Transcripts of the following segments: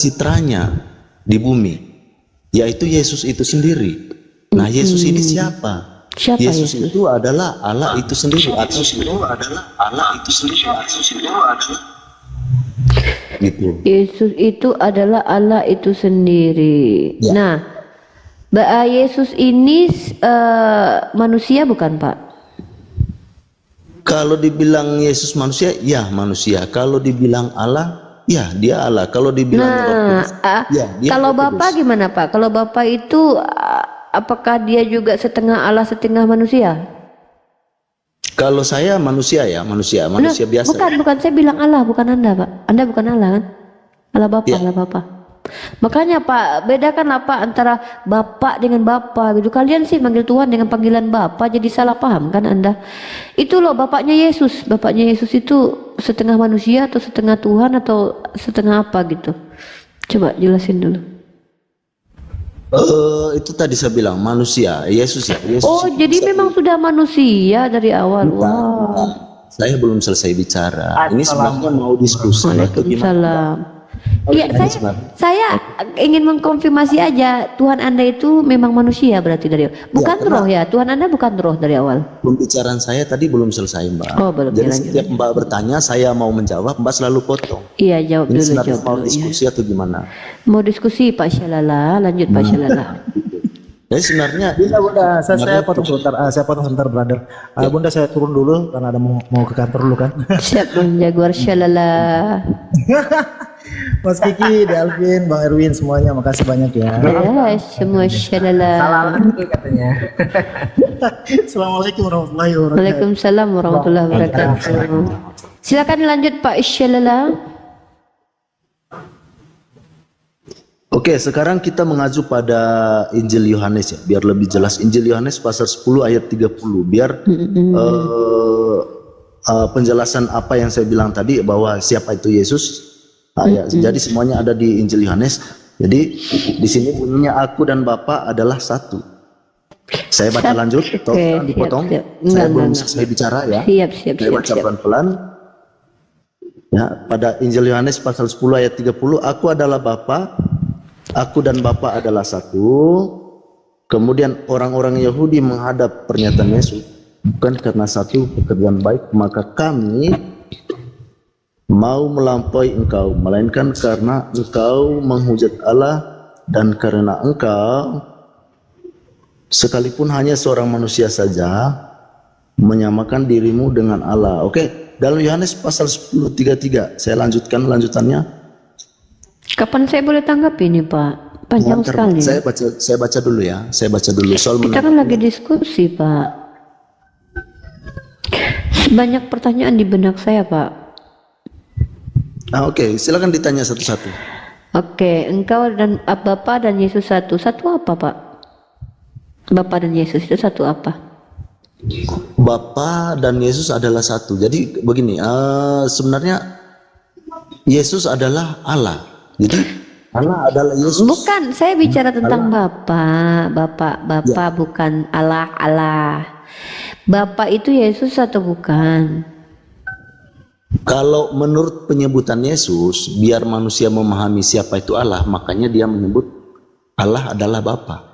citranya di bumi, yaitu Yesus itu sendiri. Nah, Yesus ini siapa? Siapa Yesus Yesus? itu adalah Allah itu sendiri. Gitu. Yesus itu adalah Allah itu sendiri. Ya. Nah, Yesus ini manusia bukan, Pak? Kalau dibilang Yesus manusia, ya manusia. Kalau dibilang Allah, ya dia Allah. Kalau dibilang Roh Kudus, ya dia kalau Roh Bapak Kudus. gimana, Pak? Kalau Bapak itu apakah dia juga setengah Allah setengah manusia? Kalau saya manusia ya, manusia biasa. Bukan, saya bilang Allah, bukan Anda, Pak. Anda bukan Allah kan? Allah Bapak, Ya. Allah Bapak. Makanya Pak, bedakan apa antara Bapak dengan Bapak gitu. Kalian sih manggil Tuhan dengan panggilan Bapak, jadi salah paham kan Anda? Itu loh Bapaknya Yesus. Bapaknya Yesus itu setengah manusia atau setengah Tuhan atau setengah apa gitu. Coba jelasin dulu. Itu tadi saya bilang manusia, Yesus ya. Yesus Oh, itu jadi memang sudah manusia dari awal. Wah. Saya belum selesai bicara. Ini sebenarnya mau diskusi. Waalaikumsalam. Iya, Sebenarnya. saya ingin mengkonfirmasi aja, Tuhan Anda itu memang manusia berarti dari bukan roh ya, Tuhan Anda bukan roh dari awal. Pembicaraan saya tadi belum selesai, Mbak. Oh, belum. Jadi Lanjut. setiap Mbak bertanya, saya mau menjawab, Mbak selalu potong. Iya, jawab Ini dulu, sebenarnya jawab mau dulu. diskusi atau gimana? Mau diskusi Pak Syalala, lanjut Pak Syalala. Jadi sebenarnya Bunda, saya potong sebentar. Saya potong sebentar, brother. Bunda, saya turun dulu karena ada mau ke kantor dulu kan. Siap Bang Jaguar Syalala. Mas Kiki, De Alvin, Bang Erwin, semuanya makasih banyak ya. Ya, semua Syalala. Katanya. Assalamualaikum warahmatullahi wabarakatuh. Waalaikumsalam warahmatullahi wabarakatuh. Silakan lanjut Pak Syalala. Oke, sekarang kita mengacu pada Injil Yohanes ya, biar lebih jelas. Injil Yohanes pasal 10 ayat 30, biar penjelasan apa yang saya bilang tadi bahwa siapa itu Yesus. Ya, jadi semuanya ada di Injil Yohanes. Jadi di sini bunyinya aku dan Bapa adalah satu. Saya baca lanjut, atau dipotong. siap. Saya belum Enggak. selesai bicara ya. Siap. Saya baca pelan-pelan. Ya, pada Injil Yohanes pasal 10 ayat 30, aku adalah Bapa, aku dan Bapa adalah satu. Kemudian orang-orang Yahudi menghadap pernyataan Yesus, bukan karena satu pekerjaan baik maka kami mau melampaui engkau, melainkan karena engkau menghujat Allah dan karena engkau sekalipun hanya seorang manusia saja menyamakan dirimu dengan Allah. Oke, dalam Yohanes pasal 10:33, saya lanjutkan lanjutannya. Kapan saya boleh tanggapi ini Pak? Panjang Bentar, sekali. Saya baca dulu ya. Saya baca dulu soal Kita kan lagi diskusi Pak. Banyak pertanyaan di benak saya Pak. Oke, silakan ditanya satu-satu. Oke, engkau dan Bapa dan Yesus satu. Satu apa Pak? Bapa dan Yesus itu satu apa? Bapa dan Yesus adalah satu. Jadi begini, sebenarnya Yesus adalah Allah. Jadi Allah adalah Yesus. Bukan, saya bicara tentang Bapa. Bapa bukan Allah. Bapa itu Yesus atau bukan? Kalau menurut penyebutan Yesus, biar manusia memahami siapa itu Allah, makanya dia menyebut Allah adalah Bapa.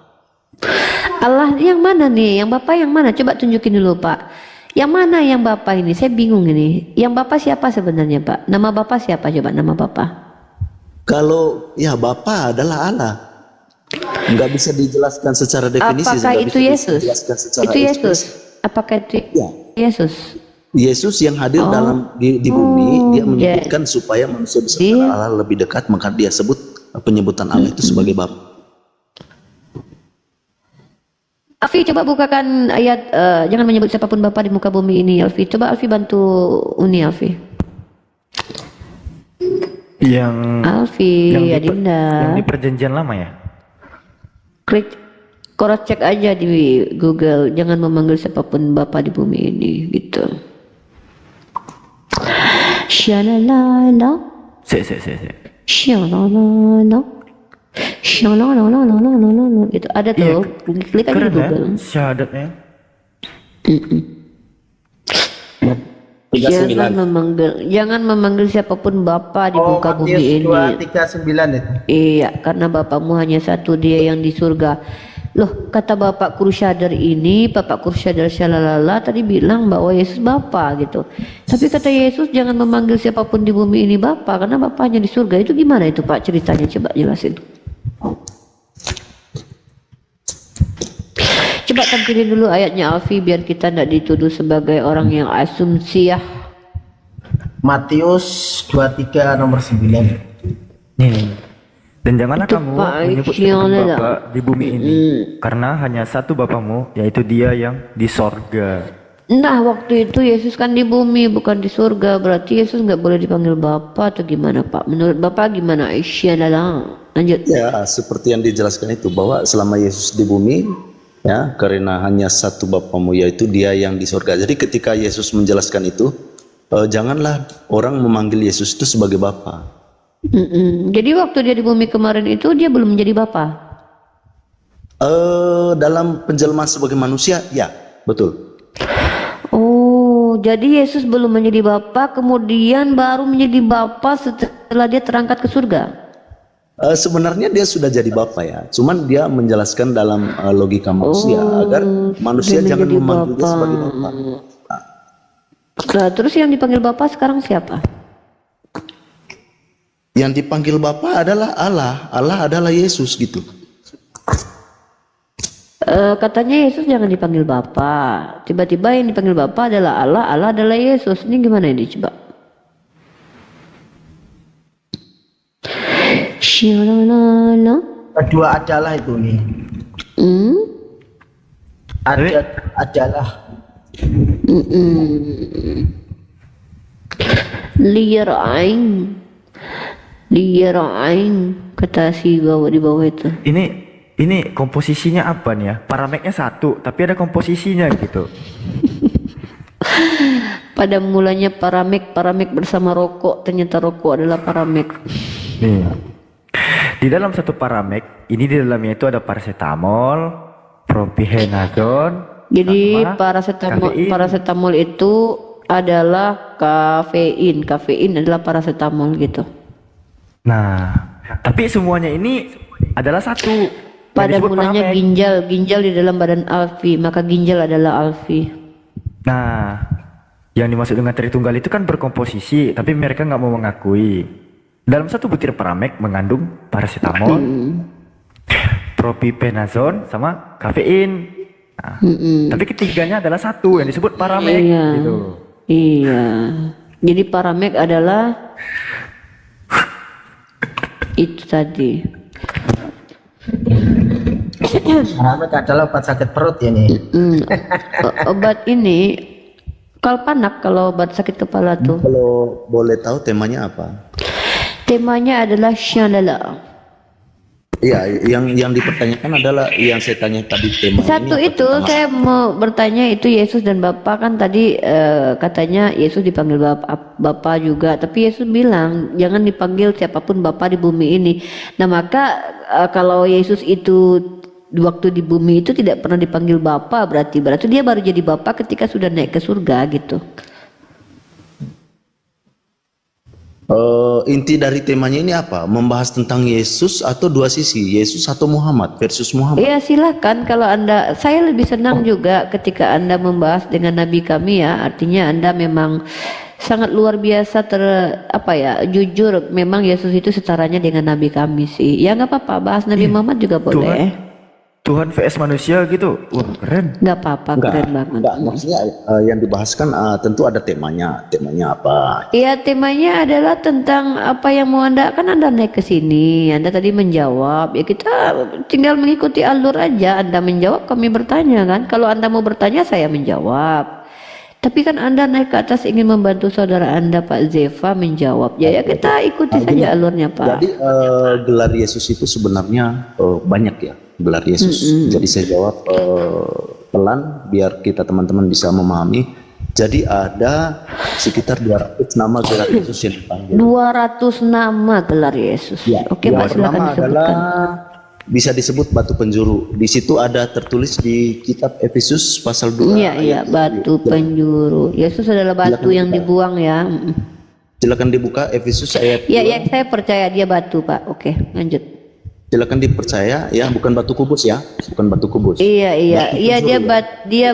Allah yang mana nih? Yang Bapa yang mana? Coba tunjukin dulu Pak. Yang mana yang Bapa ini? Saya bingung ini. Yang Bapa siapa sebenarnya Pak? Nama Bapa siapa? Coba nama Bapa. Kalau ya Bapa adalah Allah, nggak bisa dijelaskan secara definisi. Apakah nggak itu bisa Yesus? dijelaskan secara Itu Yesus. eksplisit. Apakah itu Ya. Yesus? Yesus yang hadir di bumi, dia menyebutkan supaya manusia bisa kenal Allah lebih dekat, maka dia sebut penyebutan Allah itu sebagai Bapa. Alfi coba bukakan ayat jangan menyebut siapapun Bapa di muka bumi ini. Alfi coba Alfi bantu Uni Alfi. Alfi Adinda. Yang di perjanjian lama ya? Klik cross check aja di Google, jangan memanggil siapapun Bapa di bumi ini gitu. Syalalala. Syalalala. Syalalala. Gitu ada tuh. Klik aja di Google. Syahadatnya. Jangan memanggil siapapun Bapa di Oh, muka bumi Matius ini. 2:39 itu. Iya, karena Bapakmu hanya satu, Dia yang di surga. Loh, kata Bapak Kursyadar ini, Bapak Kursyadar Syalalala tadi bilang bahwa Yesus Bapa gitu. Tapi kata Yesus jangan memanggil siapapun di bumi ini Bapa, karena Bapaknya di surga. Itu gimana itu Pak ceritanya? Coba jelasin. Coba tampilin dulu ayatnya Alfi biar kita tidak dituduh sebagai orang yang asumsi ya. Matius 23 nomor 9. Nih. Dan janganlah Itu kamu Pak, menyebut yang sebutan ada. Bapa di bumi ini, karena hanya satu Bapamu, yaitu Dia yang di sorga. Nah waktu itu Yesus kan di bumi bukan di surga. Berarti Yesus nggak boleh dipanggil Bapa atau gimana Pak? Menurut Bapak gimana? Aisyah lanjut. Ya, seperti yang dijelaskan itu bahwa selama Yesus di bumi, ya, karena hanya satu Bapamu yaitu Dia yang di surga. Jadi ketika Yesus menjelaskan itu, janganlah orang memanggil Yesus itu sebagai Bapa. Jadi waktu dia di bumi kemarin itu dia belum menjadi Bapa. Dalam penjelmaan sebagai manusia, ya, betul. Oh, jadi Yesus belum menjadi Bapa, kemudian baru menjadi Bapa setelah dia terangkat ke surga. Sebenarnya dia sudah jadi Bapa ya, cuman dia menjelaskan dalam logika manusia agar manusia dia jangan menjadi memanggil dia Bapa. sebagai Bapa. Nah, terus yang dipanggil Bapa sekarang siapa? Yang dipanggil Bapa adalah Allah, Allah adalah Yesus gitu. Katanya Yesus jangan dipanggil Bapa. Tiba-tiba yang dipanggil Bapa adalah Allah, Allah adalah Yesus. Ini gimana ini coba? Syalalala. Kedua adalah itu nih. Adalah. Liyara'ain kata si bawah di bawah itu. Ini komposisinya apa nih ya? Parameknya satu, tapi ada komposisinya gitu. Pada mulanya paramek bersama rokok, ternyata rokok adalah paramek. Nih. Di dalam satu paramek, ini di dalamnya itu ada paracetamol, propionazol. Jadi sama kafein. paracetamol itu adalah kafein. Kafein adalah paracetamol gitu. Nah, tapi semuanya ini adalah satu. yang Pada disebut mulanya paramek. ginjal di dalam badan Alfi, maka ginjal adalah Alfi. Nah, yang dimaksud dengan Tritunggal itu kan berkomposisi, tapi mereka nggak mau mengakui. Dalam satu butir paramek mengandung paracetamol, propionazol, sama kafein. Nah, tapi ketiganya adalah satu yang disebut paramek. Iya. Gitu. Iya. Jadi paramek adalah itu tadi. Paramek adalah obat sakit perut ya nih. Obat ini kalpanak kalau obat sakit kepala tuh. Kalau boleh tahu temanya apa? Temanya adalah syalala. Iya, yang dipertanyakan adalah yang saya tanya tadi tema Satu ini apa itu tentang saya mau bertanya itu Yesus dan Bapa kan tadi katanya Yesus dipanggil Bapa juga, tapi Yesus bilang jangan dipanggil siapapun Bapa di bumi ini. Nah maka kalau Yesus itu waktu di bumi itu tidak pernah dipanggil Bapa, berarti dia baru jadi Bapa ketika sudah naik ke surga gitu. inti dari temanya ini apa? Membahas tentang Yesus atau dua sisi, Yesus atau Muhammad versus Muhammad? Iya silakan kalau Anda, saya lebih senang juga ketika Anda membahas dengan Nabi kami ya, artinya Anda memang sangat luar biasa jujur, memang Yesus itu setaranya dengan Nabi kami sih. Ya nggak apa-apa, bahas Nabi Muhammad juga boleh. Tuhan vs manusia gitu, wah keren. Nggak apa-apa, keren banget. Enggak, maksudnya yang dibahaskan tentu ada temanya apa? Iya temanya adalah tentang apa yang mau Anda, kan Anda naik ke sini, Anda tadi menjawab, ya kita tinggal mengikuti alur aja. Anda menjawab, kami bertanya kan. Kalau Anda mau bertanya, saya menjawab. Tapi kan Anda naik ke atas ingin membantu saudara Anda Pak Zefa menjawab. Ya kita ikuti saja alurnya Pak. Jadi gelar Yesus itu sebenarnya banyak ya, gelar Yesus. Jadi saya jawab pelan biar kita teman-teman bisa memahami. Jadi ada sekitar 200 nama gelar Yesus yang dipanggil. 200 nama gelar Yesus. Ya, Oke Pak, silakan pertama disebutkan. adalah bisa disebut batu penjuru. Di situ ada tertulis di kitab Efesus pasal 2 Iya, iya, ayat batu penjuru. Yesus adalah batu yang dibuang ya. Silakan dibuka Efesus ayat Iya, 2. iya, saya percaya dia batu, Pak. Oke, lanjut. Silakan dipercaya ya, bukan batu kubus ya, bukan batu kubus. Iya, iya, Batu iya, penjuru dia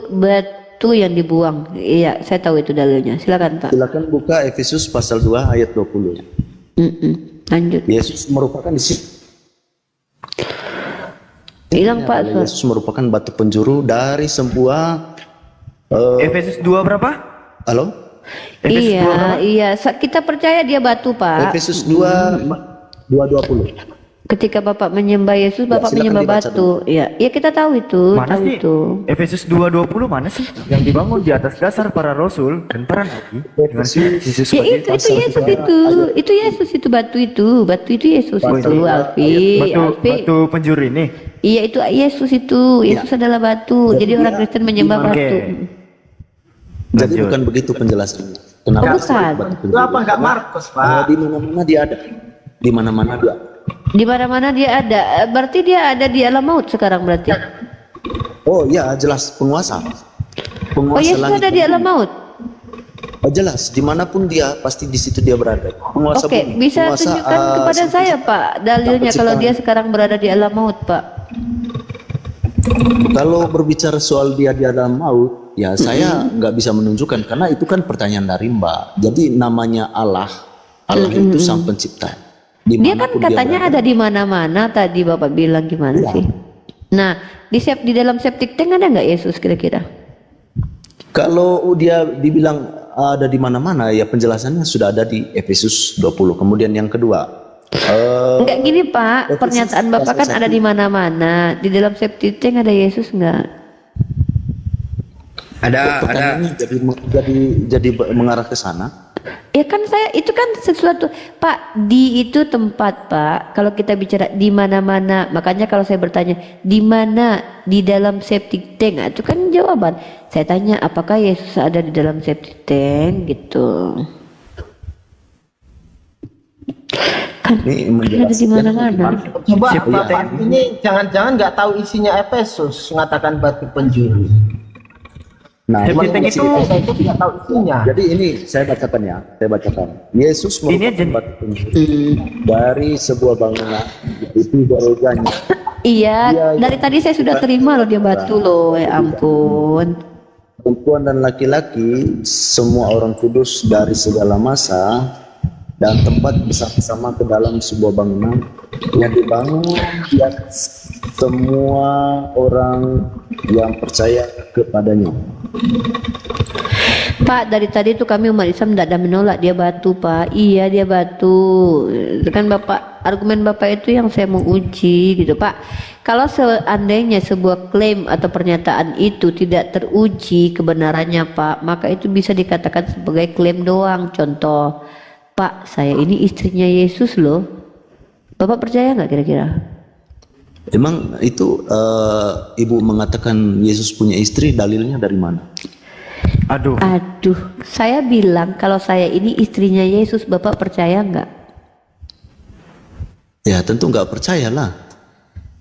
batu yang dibuang. Iya, saya tahu itu dalilnya. Silakan, Pak. Silakan buka Efesus pasal 2 ayat 20. Lanjut. Yesus merupakan di situ. Hilang, Pak. Yesus merupakan batu penjuru dari sebuah Efesus 2 berapa? halo? Efesus 2 Iya, berapa? iya. Kita percaya dia batu, Pak. Efesus 2:20. Ketika Bapak menyembah Yesus, Bapak silakan menyembah dibaca batu. Iya, iya kita tahu itu. Mana tahu sih? itu. Efesus 2:20 mana sih? Yang dibangun di atas dasar para rasul dan para nabi dengan Yesus Ya sebagai itu Yesus itu Yesus itu batu itu Yesus itu Alfi. batu penjuru ini. Iya itu Yesus itu Yesus adalah batu. Jadi orang Kristen menyembah Oke. batu. Jadi Lanjut. bukan begitu penjelasannya. Kenapa Oh, disebut bukan. batu Itu penjuru? apa enggak Markus, Pak? Di mana-mana dia ada. Di mana-mana dia. Di mana-mana dia ada. Berarti dia ada di alam maut sekarang berarti. Oh iya, jelas penguasa. Oh Yesus langit ada di dan alam bumi. maut. Oh, jelas, dimanapun dia pasti di situ dia berada. Penguasa Oke, bumi. bisa Penguasa, tunjukkan kepada sampai saya Pak dalilnya kalau penciptaan. dia sekarang berada di alam maut Pak. Kalau berbicara soal dia di alam maut, ya saya nggak bisa menunjukkan karena itu kan pertanyaan dari Mbak. Jadi namanya Allah itu sang pencipta. Dia kan Dimanapun katanya berada. ada di mana-mana tadi Bapak bilang gimana sih? Nah, di dalam septic tank ada nggak Yesus kira-kira? Kalau dia dibilang ada di mana-mana, ya penjelasannya sudah ada di Efesus 20. Kemudian yang kedua, Enggak gini Pak, Efesus pernyataan Bapak kan pasal ada 1. di mana-mana. Di dalam septic tank ada Yesus nggak? pertanyaannya jadi mengarah ke sana. Ya kan saya itu kan sesuatu Pak di itu tempat Pak. Kalau kita bicara di mana-mana, makanya kalau saya bertanya di mana di dalam septic tank, itu kan jawaban. Saya tanya apakah Yesus ada di dalam septic tank gitu. Kan Ini ada di mana-mana. Coba Septic Bapak tank. ini jangan-jangan nggak tahu isinya Efesus, mengatakan batu penjuru. Nah, Septic tank itu Efesus nggak tahu isinya. jadi ini saya bacakan ya, Yesus Ini merupakan aja- batu penjuru dari sebuah bangunan itu gerejanya. Iya, dari tadi saya sudah terima loh dia batu loh, ya ampun. Perempuan dan laki-laki, semua orang kudus dari segala masa dan tempat bersama-sama ke dalam sebuah bangunan yang dibangun di atas semua orang yang percaya kepadanya. Pak, dari tadi tuh kami umat Islam tidak ada menolak dia batu, Pak. Iya, dia batu. Kan Bapak, argumen Bapak itu yang saya mau uji gitu, Pak. Kalau seandainya sebuah klaim atau pernyataan itu tidak teruji kebenarannya, Pak, maka itu bisa dikatakan sebagai klaim doang. Contoh, Pak, saya ini istrinya Yesus loh. Bapak percaya nggak kira-kira? Emang itu ibu mengatakan Yesus punya istri, dalilnya dari mana? aduh, Aduh, saya bilang kalau saya ini istrinya Yesus, Bapak percaya nggak? Ya tentu nggak percayalah.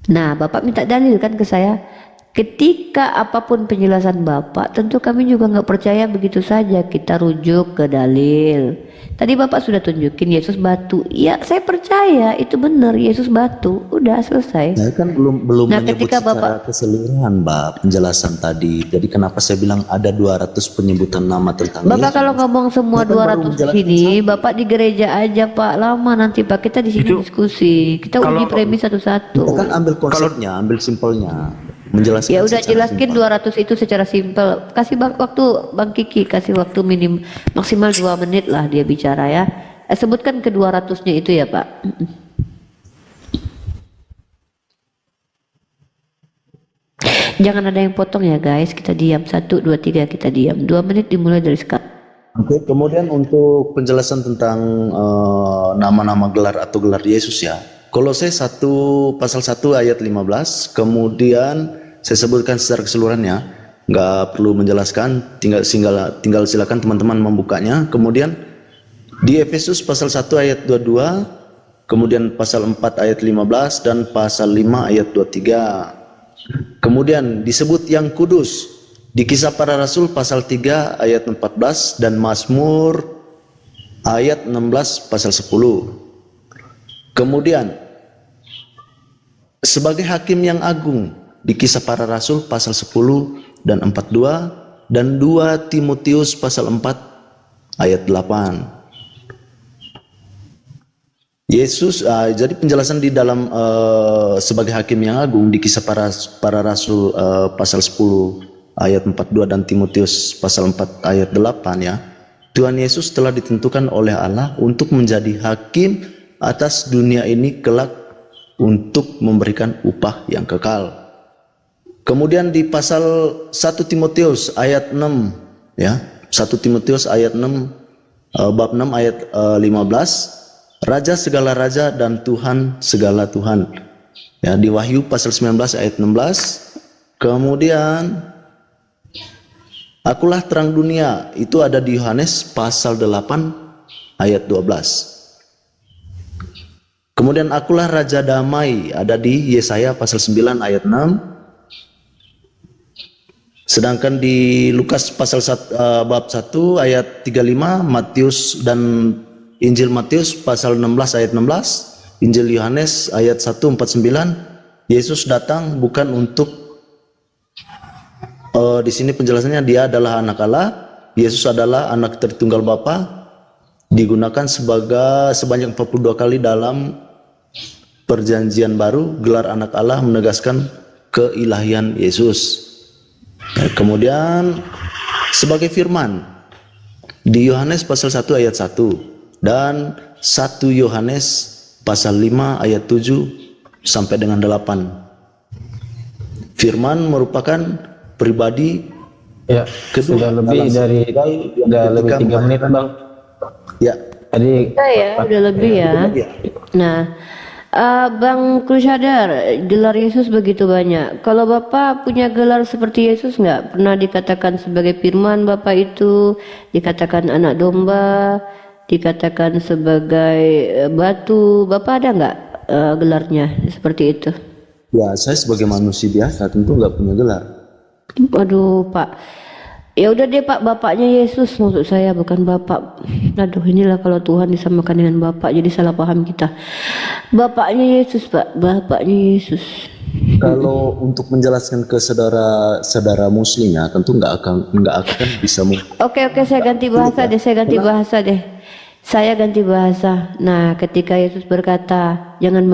Nah, Bapak minta dalil kan ke saya. Ketika apapun penjelasan Bapak, tentu kami juga nggak percaya begitu saja. Kita rujuk ke dalil. Tadi Bapak sudah tunjukin Yesus batu. Ya, saya percaya itu benar Yesus batu. Udah selesai. Saya kan belum Nah, menyebut ketika secara keseluruhan, Mbak, penjelasan tadi. Jadi kenapa saya bilang ada 200 penyebutan nama tentang Bapak Yesus? kalau ngomong semua Bapak baru 200 menjelaskan sini, Bapak di gereja aja Pak. Lama nanti Pak, kita di sini Itu- diskusi. Kita uji kalau- premis satu-satu. Kita kan ambil konsepnya, ambil simpelnya, menjelaskan. Ya udah secara jelaskin simpel. 200 itu secara simpel. Kasih waktu Bang Kiki, kasih waktu maksimal 2 menit lah dia bicara ya. Sebutkan ke 200-nya itu ya Pak. Jangan ada yang potong ya guys. Kita diam 1, 2, 3 kita diam. 2 menit dimulai dari sekarang. Oke, kemudian untuk penjelasan tentang nama-nama gelar atau gelar Yesus ya. Kolose 1 pasal 1 ayat 15, kemudian saya sebutkan secara keseluruhannya, nggak perlu menjelaskan, tinggal silakan teman-teman membukanya. Kemudian di Efesus pasal 1 ayat 22, kemudian pasal 4 ayat 15 dan pasal 5 ayat 23. Kemudian disebut yang kudus di Kisah Para Rasul pasal 3 ayat 14 dan Mazmur ayat 16 pasal 10. Kemudian sebagai hakim yang agung di Kisah Para Rasul pasal 10 dan 42 dan 2 Timotius pasal 4 ayat 8. Yesus, jadi penjelasan di dalam sebagai hakim yang agung di Kisah Para Rasul pasal 10 ayat 42 dan Timotius pasal 4 ayat 8 ya. Tuhan Yesus telah ditentukan oleh Allah untuk menjadi hakim atas dunia ini kelak untuk memberikan upah yang kekal. Kemudian di pasal 1 Timotius ayat 6 ya, 1 Timotius ayat 6 bab 6 ayat 15, Raja segala raja dan Tuhan segala Tuhan. Ya, di Wahyu pasal 19 ayat 16. Kemudian akulah terang dunia, itu ada di Yohanes pasal 8 ayat 12. Kemudian akulah raja damai, ada di Yesaya pasal 9 ayat 6. Sedangkan di Lukas pasal bab 1 ayat 35, Matius dan Injil Matius pasal 16 ayat 16, Injil Yohanes ayat 149, Yesus datang bukan untuk di sini penjelasannya dia adalah anak Allah, Yesus adalah anak tertunggal Bapa, digunakan sebanyak 42 kali dalam perjanjian baru. Gelar anak Allah menegaskan keilahian Yesus. Kemudian sebagai firman di Yohanes pasal 1 ayat 1 dan 1 Yohanes pasal 5 ayat 7 sampai dengan 8. Firman merupakan pribadi Ya, kedua. sudah lebih dari udah lebih 3 menit Bang. Ya. Tadi Ya, udah lebih ya. Nah, Bang Crusader, gelar Yesus begitu banyak. Kalau Bapak punya gelar seperti Yesus nggak? Pernah dikatakan sebagai firman Bapak itu, dikatakan anak domba, dikatakan sebagai batu. Bapak ada nggak gelarnya seperti itu? Ya, saya sebagai manusia biasa tentu nggak punya gelar. Aduh Pak, ya udah deh Pak, bapaknya Yesus maksud saya, bukan Bapak. Aduh, inilah kalau Tuhan disamakan dengan Bapak jadi salah paham kita. Bapaknya Yesus Pak, bapaknya Yesus. Kalau untuk menjelaskan ke saudara Muslim ya, tentu nggak akan bisa. Oke, saya ganti bahasa deh. Saya ganti bahasa. Nah, ketika Yesus berkata, jangan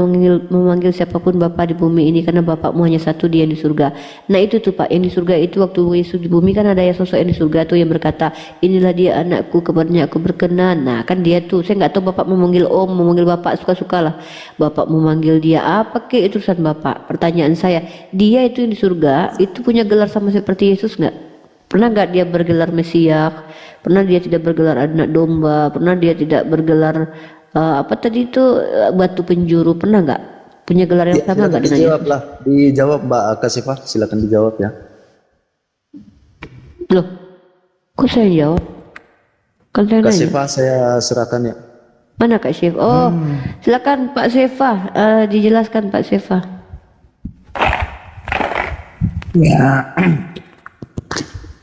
memanggil siapapun Bapa di bumi ini, karena Bapakmu hanya satu, Dia yang di surga. Nah itu tuh Pak, yang di surga itu waktu Yesus di bumi kan ada ya sosok yang di surga tuh yang berkata, inilah dia anakku, kepadanya aku berkenan. Nah kan dia tuh, saya nggak tahu Bapak memanggil Om, memanggil Bapak, suka-sukalah. Bapak memanggil dia apa kek, itu urusan Bapak. Pertanyaan saya, dia itu yang di surga, itu punya gelar sama seperti Yesus nggak? Pernah nggak dia bergelar Mesias? Pernah dia tidak bergelar anak domba? Pernah dia tidak bergelar apa tadi itu batu penjuru? Pernah nggak? Punya gelar yang sama nggak dengan Yesus? Dijawab Mbak Kasifah, silakan dijawab ya. Loh, kok saya jawab? Kan saya nanya. Kasifah saya serahkan ya. Mana Kak Syef? Oh, silakan Pak Sefah, dijelaskan Pak Sefah. Ya,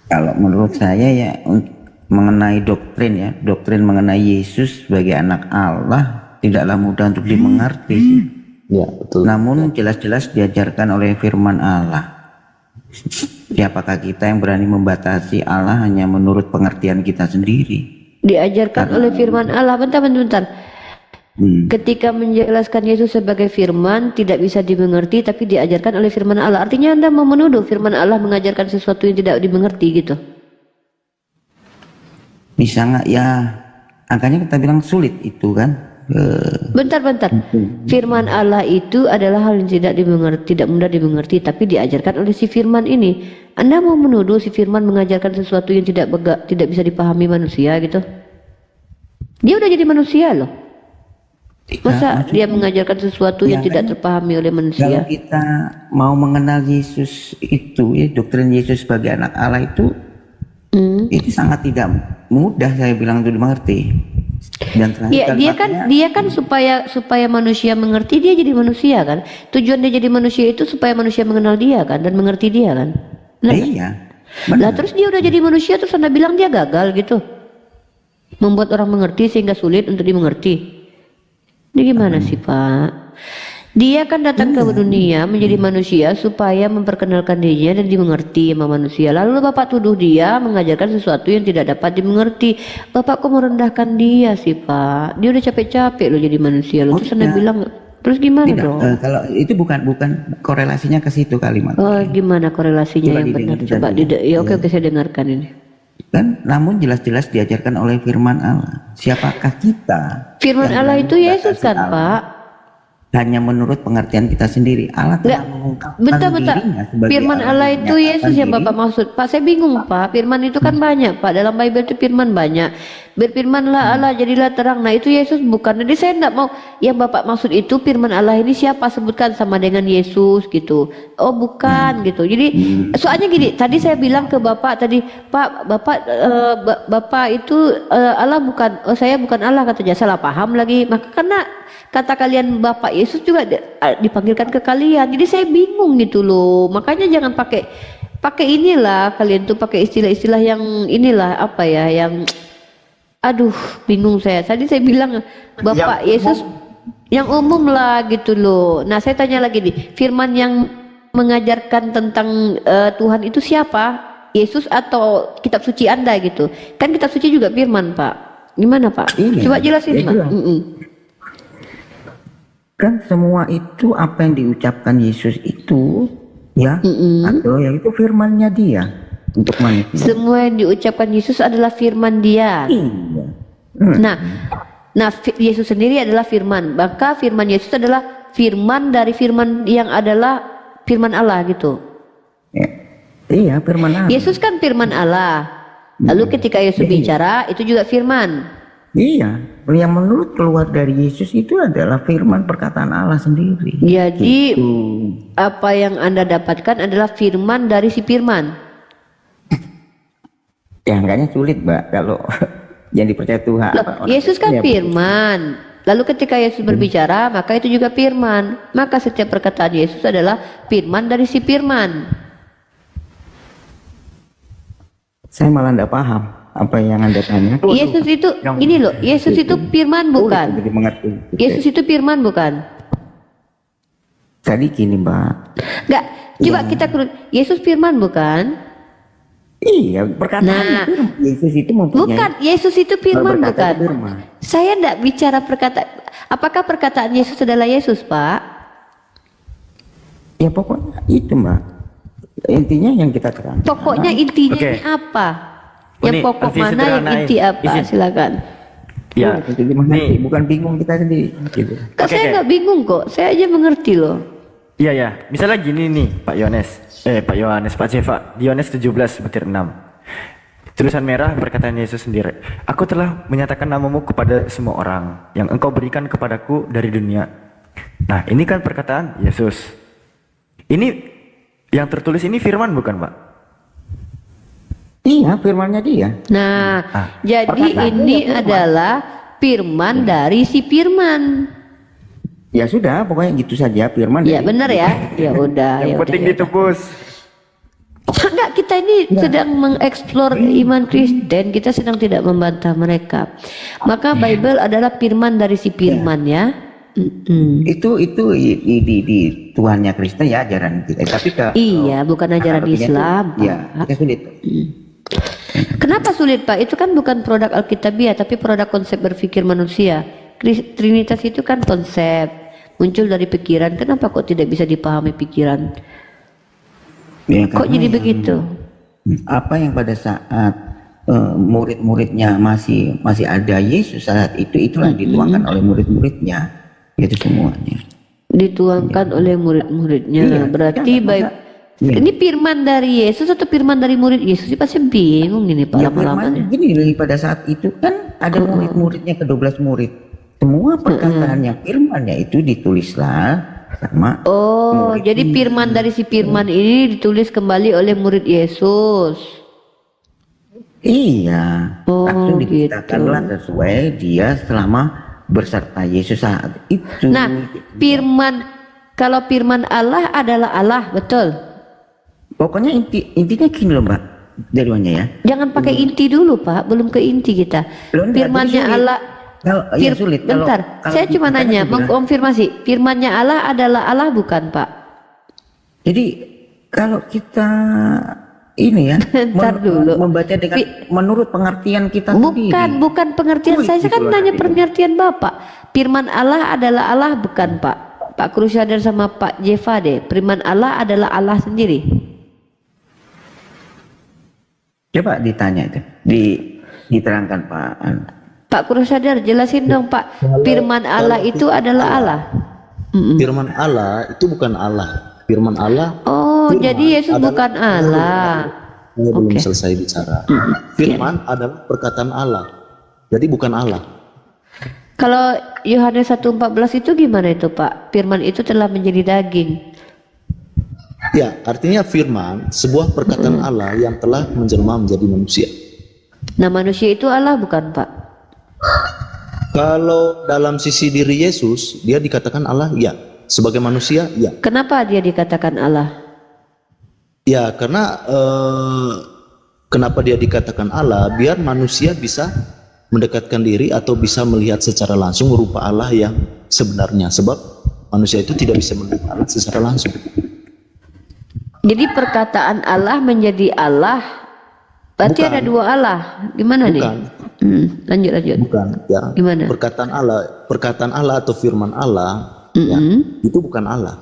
kalau menurut saya ya mengenai doktrin mengenai Yesus sebagai anak Allah tidaklah mudah untuk dimengerti. Ya, betul. Namun jelas-jelas diajarkan oleh firman Allah. Siapakah kita yang berani membatasi Allah hanya menurut pengertian kita sendiri? Diajarkan oleh firman Allah. Bentar. Ketika menjelaskan Yesus sebagai firman tidak bisa dimengerti, tapi diajarkan oleh firman Allah. Artinya Anda mau menuduh firman Allah mengajarkan sesuatu yang tidak dimengerti gitu? Bisa nggak ya? Angkanya kita bilang sulit itu kan. Bentar. Firman Allah itu adalah hal yang tidak mudah dimengerti, tapi diajarkan oleh si firman ini. Anda mau menuduh si firman mengajarkan sesuatu yang tidak bisa dipahami manusia gitu? Dia udah jadi manusia loh. Masa dia mengajarkan sesuatu yang tidak terpahami oleh manusia? Kalau kita mau mengenal Yesus itu, ya doktrin Yesus sebagai anak Allah itu sangat tidak mudah saya bilang untuk dimengerti. Dan terakhir Iya, dia kan supaya manusia mengerti, dia jadi manusia kan. Tujuan dia jadi manusia itu supaya manusia mengenal dia kan dan mengerti dia kan. Nah, iya. lah Benar. terus dia udah jadi manusia terus Anda bilang dia gagal gitu. Membuat orang mengerti sehingga sulit untuk dimengerti. Ini gimana sih, Pak? Dia kan datang ke dunia menjadi manusia supaya memperkenalkan dirinya dan dimengerti sama manusia. Lalu Bapak tuduh dia mengajarkan sesuatu yang tidak dapat dimengerti. Bapak kok merendahkan dia sih, Pak? Dia udah capek-capek loh jadi manusia loh. Terus Anda bilang, terus gimana Tidak, dong? kalau itu bukan korelasinya ke situ kalimat. Oh, gimana korelasinya Coba yang benar? didengar Coba tadi. ya oke saya dengarkan ini. Kan namun jelas-jelas diajarkan oleh firman Allah. Siapakah kita? Firman yang Allah berani itu Yesus membatasi kan, Allah? Pak? Hanya menurut pengertian kita sendiri. Allah telah mengungkapkan Bentar. dirinya sebagai Firman Allah itu menyatakan Yesus yang diri. Bapak maksud. Pak, saya bingung, Pak. Firman itu kan banyak, Pak. Dalam Bible itu firman banyak. Berfirmanlah Allah, jadilah terang. Nah, itu Yesus bukan. Jadi saya enggak mau yang Bapak maksud itu firman Allah ini siapa? Sebutkan sama dengan Yesus gitu. Oh, bukan gitu. Jadi soalnya gini, tadi saya bilang ke Bapak tadi, Pak, Bapak itu Allah bukan. Oh, saya bukan Allah katanya. Salah paham lagi. Maka karena kata kalian Bapak Yesus juga dipanggilkan ke kalian. Jadi saya bingung gitu loh. Makanya jangan pakai inilah kalian tuh pakai istilah-istilah yang inilah apa ya yang aduh bingung saya. Tadi saya bilang Bapak Yesus yang umum lah gitu loh. Nah, saya tanya lagi nih, firman yang mengajarkan tentang Tuhan itu siapa? Yesus atau kitab suci Anda gitu. Kan kitab suci juga firman, Pak. Gimana, Pak? Iya, Coba jelasin, ya Pak. jelas. Kan semua itu apa yang diucapkan Yesus itu ya atau yang itu firmannya dia untuk manusia. Semua yang diucapkan Yesus adalah firman dia. Iya. Nah, Yesus sendiri adalah firman. Maka firman Yesus adalah firman dari firman yang adalah firman Allah gitu. Iya, firman Allah. Yesus kan firman Allah. Lalu ketika Yesus bicara, itu juga firman. Iya, yang menurut keluar dari Yesus itu adalah firman perkataan Allah sendiri. Jadi apa yang Anda dapatkan adalah firman dari si firman. Ya, enggaknya sulit, Mbak, kalau yang dipercaya Tuhan. Loh, Yesus kan firman. Lalu ketika Yesus berbicara, maka itu juga firman. Maka setiap perkataan Yesus adalah firman dari si firman. Saya malah enggak paham apa yang Anda tanya. Yesus itu gini loh, Yesus itu firman bukan? Jadi mengerti. Yesus itu firman bukan? Tadi gini, Mbak. Enggak, coba kita Yesus firman bukan? Iya, perkataan Yesus itu mempunyai. Bukan, Yesus itu firman berkata bukan? firman. Saya enggak bicara perkataan. Apakah perkataan Yesus adalah Yesus, Pak? Ya pokoknya itu, Mbak. Intinya yang kita terang. Pokoknya intinya Oke. ini apa? Yang Ini pokok arti mana, yang sederhana inti apa? izin. Silakan. Ya, Jadi mengerti, bukan bingung kita sendiri gitu. Kak, Oke, saya oke. nggak bingung kok. Saya aja mengerti loh. iya ya. Misalnya gini nih, Pak Yohanes, Pak Zefa, di Yohanes 17 butir 6. Tulisan merah perkataan Yesus sendiri. Aku telah menyatakan namamu kepada semua orang yang engkau berikan kepadaku dari dunia. Nah, ini kan perkataan Yesus. Ini yang tertulis ini firman bukan, Pak? Iya, firmannya dia. Nah, jadi perkataan ini dia firman. adalah firman dari si firman. Ya sudah, pokoknya gitu saja firman. Ya dari- benar ya. Ya udah. Yang ya penting udah, ya ditebus. Enggak, kita ini sedang mengeksplor iman Kristen. Kita sedang tidak membantah mereka. Maka Bible adalah firman dari si firman ya. Itu di Tuhannya Kristen ya ajaran kita. Tapi Iya, bukan ajaran artinya Islam, itu, ya, Pak. kita sulit. Kenapa sulit, Pak? Itu kan bukan produk Alkitabiah, tapi produk konsep berpikir manusia. Trinitas itu kan konsep, muncul dari pikiran. Kenapa kok tidak bisa dipahami pikiran? Ya, Kok karena jadi begitu? apa yang pada saat murid-muridnya masih ada Yesus saat itu, itulah yang dituangkan oleh murid-muridnya. Itu semuanya. Dituangkan oleh murid-muridnya. Iya, Berarti iya, masa- iya. ini firman dari Yesus atau firman dari murid Yesus? Ini pasti bingung ini Pak Ya, lama-lama. firman gini, pada saat itu kan ada murid-muridnya ke 12 murid. Semua perkataannya firmannya itu ditulislah sama Oh, jadi firman dari si firman ini ditulis kembali oleh murid Yesus. Iya, Oh, langsung gitu. diberitakanlah sesuai dia selama berserta Yesus saat itu. Nah, kalau firman Allah adalah Allah, betul. Pokoknya intinya gini loh Mbak, Derwanya ya. Jangan pakai inti dulu, Pak. Belum ke inti kita. Loh, enggak, Firmannya jadi sulit. Allah. Kalau ya sulit. Bentar, saya cuma nanya, mengkonfirmasi. Firmannya Allah adalah Allah bukan, Pak? Jadi kalau kita ini ya Bentar dulu. membaca dengan menurut pengertian kita sendiri. Bukan pengertian Sulit saya. Saya gitu kan loh nanya nanti. pengertian Bapak. Firman Allah adalah Allah bukan, Pak? Pak Krusader sama Pak Jeva deh. Firman Allah adalah Allah sendiri. Coba ditanya itu, diterangkan Pak. Pak Krusader jelasin dong, Pak. Firman Allah itu adalah Allah. Firman Allah itu bukan Allah. Firman Allah. Oh, Firman jadi Yesus adalah- bukan Allah. Saya belum Oke. selesai bicara. Firman adalah perkataan Allah. Jadi bukan Allah. Kalau Yohanes 1:14 itu gimana itu, Pak? Firman itu telah menjadi daging. Ya, artinya firman sebuah perkataan Allah yang telah menjelma menjadi manusia. Nah, manusia itu Allah bukan, Pak? Kalau dalam sisi diri Yesus, dia dikatakan Allah, ya. Sebagai manusia, ya. Kenapa dia dikatakan Allah? Ya, karena kenapa dia dikatakan Allah? Biar manusia bisa mendekatkan diri atau bisa melihat secara langsung rupa Allah yang sebenarnya. Sebab manusia itu tidak bisa melihat Allah secara langsung. Jadi perkataan Allah menjadi Allah. Berarti Bukan. ada dua Allah. Gimana nih? Bukan. Lanjut. Bukan, ya. Gimana? Perkataan Allah atau firman Allah, ya, itu bukan Allah.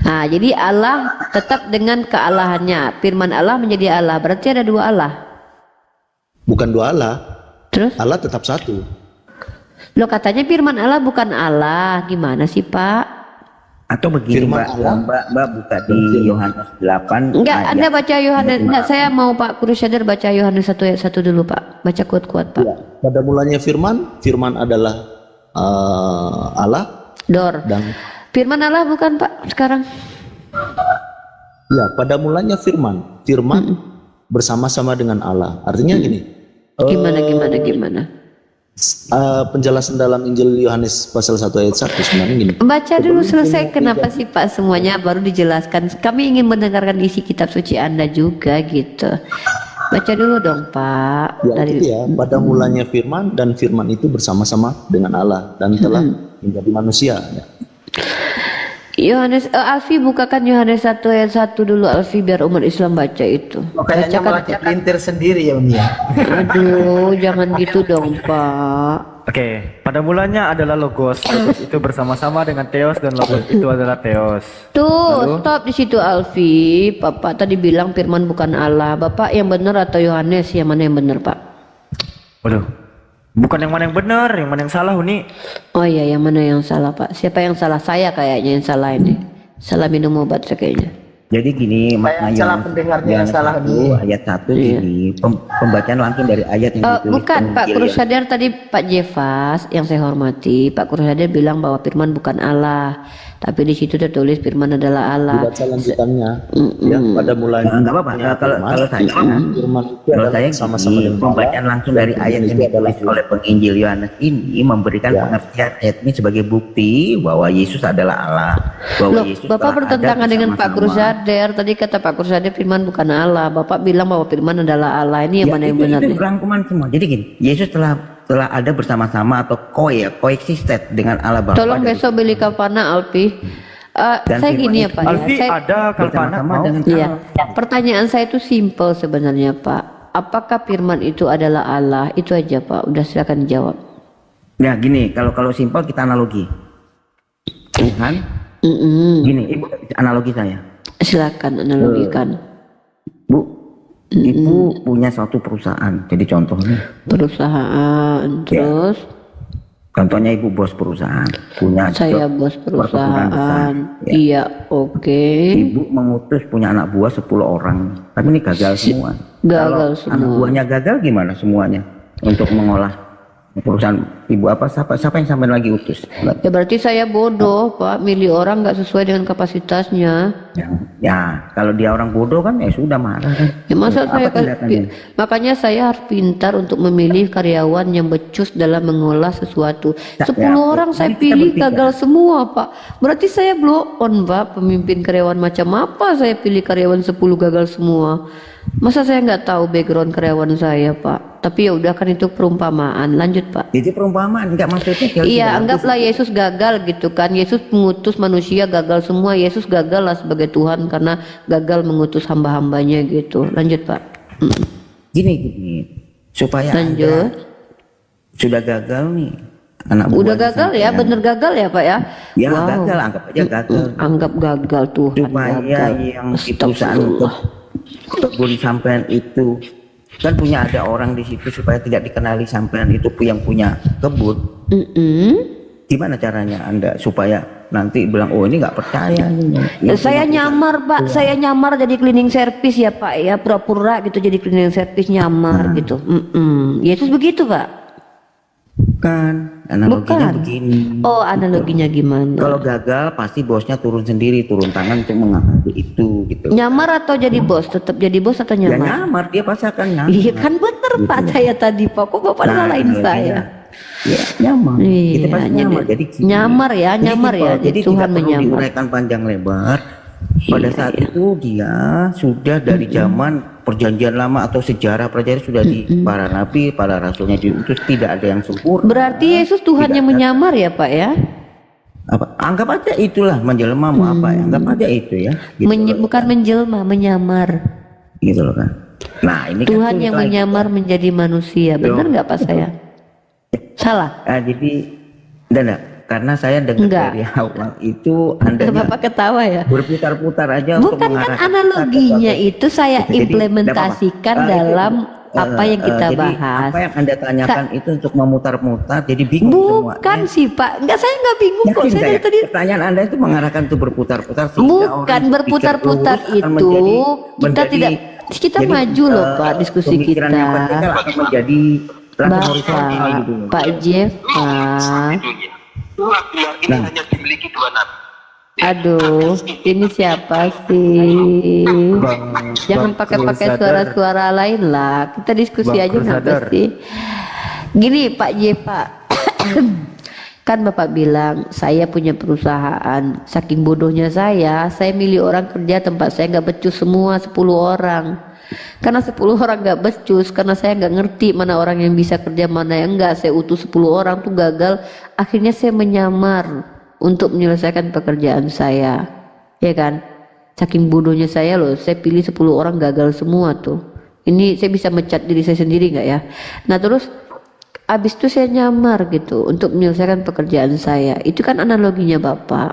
Nah, jadi Allah tetap dengan kealahannya. Firman Allah menjadi Allah. Berarti ada dua Allah. Bukan dua Allah. Terus? Allah tetap satu. Lo katanya firman Allah bukan Allah. Gimana sih, Pak? Atau begini Firman Mbak, Allah. Mbak buka di Yohanes 8 Enggak, ayat- Anda baca Yohanes. Enggak, saya mau Pak Krusader baca Yohanes 1 ayat 1 dulu, Pak. Baca kuat-kuat, Pak. Ya. Pada mulanya firman adalah Allah Dor. dan Firman Allah bukan, Pak, sekarang? ya, pada mulanya firman bersama-sama dengan Allah. Artinya gini, Gimana? penjelasan dalam Injil Yohanes pasal 1 ayat 1 sebenarnya gini. Baca dulu selesai. Kenapa sih, Pak, semuanya baru dijelaskan? Kami ingin mendengarkan isi kitab suci Anda juga gitu. Baca dulu dong, Pak. Ya, itu ya, pada mulanya firman dan firman itu bersama-sama dengan Allah dan telah menjadi manusia. Ya. Yohanes Alfi bukakan Yohanes 1 ayat 1 dulu, Alfi, biar umat Islam baca itu. Oh, kayaknya merakit lintir sendiri ya Umi ya. Aduh, jangan gitu dong, Pak. Oke, pada mulanya adalah Logos. Logos itu bersama-sama dengan Theos dan Logos itu adalah Theos. Tuh, stop di situ, Alfi. Bapak tadi bilang firman bukan Allah. Bapak yang benar atau Yohanes yang mana yang benar, Pak? Waduh, bukan yang mana yang benar, yang mana yang salah, Uni. Oh iya, yang mana yang salah, Pak? Siapa yang salah? Saya kayaknya yang salah ini. Salah minum obat saya kayaknya. Jadi gini maknanya salah pendengarnya yang salah nih. ayat 1 ini pembacaan langsung dari ayat yang ditulis Bukan, Pak penginjil Krusader tadi, Pak Jevas yang saya hormati, Pak Krusader bilang bahwa firman bukan Allah, tapi di situ tertulis firman adalah Allah. Dibaca lanjutannya. Ya, pada mulanya. Enggak apa-apa. Kalau saya Firman itu Kalau adalah saya sama-sama gini, dengan pembacaan langsung dari ayat yang ditulis oleh penginjil Yohanes ini memberikan pengertian ayat ini sebagai bukti bahwa Yesus adalah Allah. Bahwa Loh, Yesus Bapak telah ada bertentangan dengan Pak bersama-sama. Krusader. Tadi kata Pak Krusader firman bukan Allah. Bapak bilang bahwa firman adalah Allah. Ini yang mana yang benar itu nih? rangkuman semua. Jadi gini, Yesus telah ada bersama-sama atau coexisted dengan Allah Bapa. Tolong dan besok beli Kalpana, Alfi. Dan Saya firman gini ya, itu Pak. Ya. Alfi Saya, ada Kalpana bersama-sama mau? dengan iya. Pertanyaan saya itu simple sebenarnya, Pak. Apakah firman itu adalah Allah? Itu aja, Pak. Udah silakan dijawab. Ya gini, kalau simpel kita analogi. Tuhan, gini, Ibu analogi saya. Silakan analogikan. Bu, Ibu punya suatu perusahaan. Jadi contohnya, Perusahaan, terus contohnya Ibu bos perusahaan, punya saya job bos perkebunan besar. perusahaan. Ya. Iya, oke. Ibu mengutus punya anak buah 10 orang, tapi ini gagal semua. Gagal Kalau semua. anak buahnya gagal gimana semuanya untuk mengolah urusan ibu apa siapa yang sampai lagi utus? Ya berarti saya bodoh, Pak. Milih orang nggak sesuai dengan kapasitasnya. Ya, kalau dia orang bodoh kan ya sudah marah kan. Ya masa Apa saya tindakannya? makanya saya harus pintar untuk memilih karyawan yang becus dalam mengolah sesuatu. 10 Ya, orang saya ini kita pilih bertiga. gagal semua, Pak. Berarti saya blow on, Pak. Pemimpin karyawan macam apa saya pilih karyawan 10 gagal semua. Masa saya nggak tahu background karyawan saya, Pak. Tapi ya udah kan itu perumpamaan. Lanjut, Pak. Itu perumpamaan enggak maksudnya dia Iya, sudah anggaplah Yesus gagal gitu kan. Yesus mengutus manusia gagal semua. Yesus gagal lah sebagai Tuhan karena gagal mengutus hamba-hambanya gitu. Lanjut, Pak. gini supaya Lanjut. Anda sudah gagal nih anak Udah buahnya gagal ya, sampean. bener gagal ya, Pak ya? Ya gagal, anggap aja gagal. Anggap gagal Tuhan. Supaya gagal. yang di perusahaan kebun sampean itu kan punya ada orang di situ supaya tidak dikenali sampean itu yang punya kebun. Gimana caranya Anda supaya nanti bilang oh ini nggak percaya nih. Saya nyamar, Pak. Saya nyamar jadi cleaning service ya, Pak ya. Pura-pura gitu jadi cleaning service nyamar gitu. Yesus begitu, Pak. Bukan, analoginya Bukan. begini. Oh, analoginya gimana? Kalau gagal pasti bosnya turun sendiri, turun tangan untuk mengangkat itu gitu. Nyamar atau jadi bos? Tetap jadi bos atau Ya nyamar? nyamar, dia pasti akan nyamar. Iya kan bener, Pak. Saya tadi, Pak. Kok Bapak salahin analoginya, saya? Ya nyamar. Iya, Kita pasti nyamar. Jadi gini. nyamar ya, Jadi nyamar ya. simpel. Jadi Tuhan tidak perlu menyamar. diuraikan panjang lebar. Pada saat itu dia sudah dari zaman perjanjian lama atau sejarah perjanjian sudah di para nabi, para rasulnya diutus, tidak ada yang sempurna. Berarti Yesus Tuhan yang menyamar ya, Pak ya? Apa? Anggap aja itulah menjelma mau apa ya? Anggap aja itu ya. Gitu loh. Bukan menjelma, menyamar. Gitu loh kan. Nah ini Tuhan kan yang sulit lagi. menyamar menjadi manusia. Benar nggak, Pak saya? Salah. Jadi enggak, karena saya dengar Enggak. dari awal itu Anda Bapak ketawa ya? berputar-putar aja untuk Bukan kan mengarahkan analoginya kita ke- itu saya Jadi, implementasikan enggak apa-apa. dalam apa yang kita jadi bahas. apa yang Anda tanyakan itu untuk memutar-mutar jadi bingung semua. Bukan sih, Pak. Enggak, saya nggak bingung kok. Yakin Saya saya? dari tadi Pertanyaan Anda itu mengarahkan itu berputar-putar sehingga bukan orang berpikir berputar-putar lurus akan itu. menjadi- Kita jadi, maju loh, Pak, diskusi pemikiran yang kita. vertikal akan menjadi langsung horizontal Bapak, gitu. Pak Jeff, Pak. Ini hanya dimiliki dua nabi. Aduh, ini siapa sih? Jangan pakai-pakai suara-suara lain lah. Kita diskusi Bang aja kenapa Crusader. sih? Gini Pak J, Pak. Kan Bapak bilang saya punya perusahaan. Saking bodohnya saya milih orang kerja tempat saya nggak becus semua 10 orang. Karena 10 orang nggak becus, karena saya nggak ngerti mana orang yang bisa kerja mana yang enggak, saya utus 10 orang tuh gagal. Akhirnya saya menyamar untuk menyelesaikan pekerjaan saya, ya kan? Saking bodohnya saya loh, saya pilih 10 orang gagal semua tuh. Ini saya bisa mecat diri saya sendiri nggak ya? Nah terus abis itu saya nyamar gitu untuk menyelesaikan pekerjaan saya. Itu kan analoginya Bapak.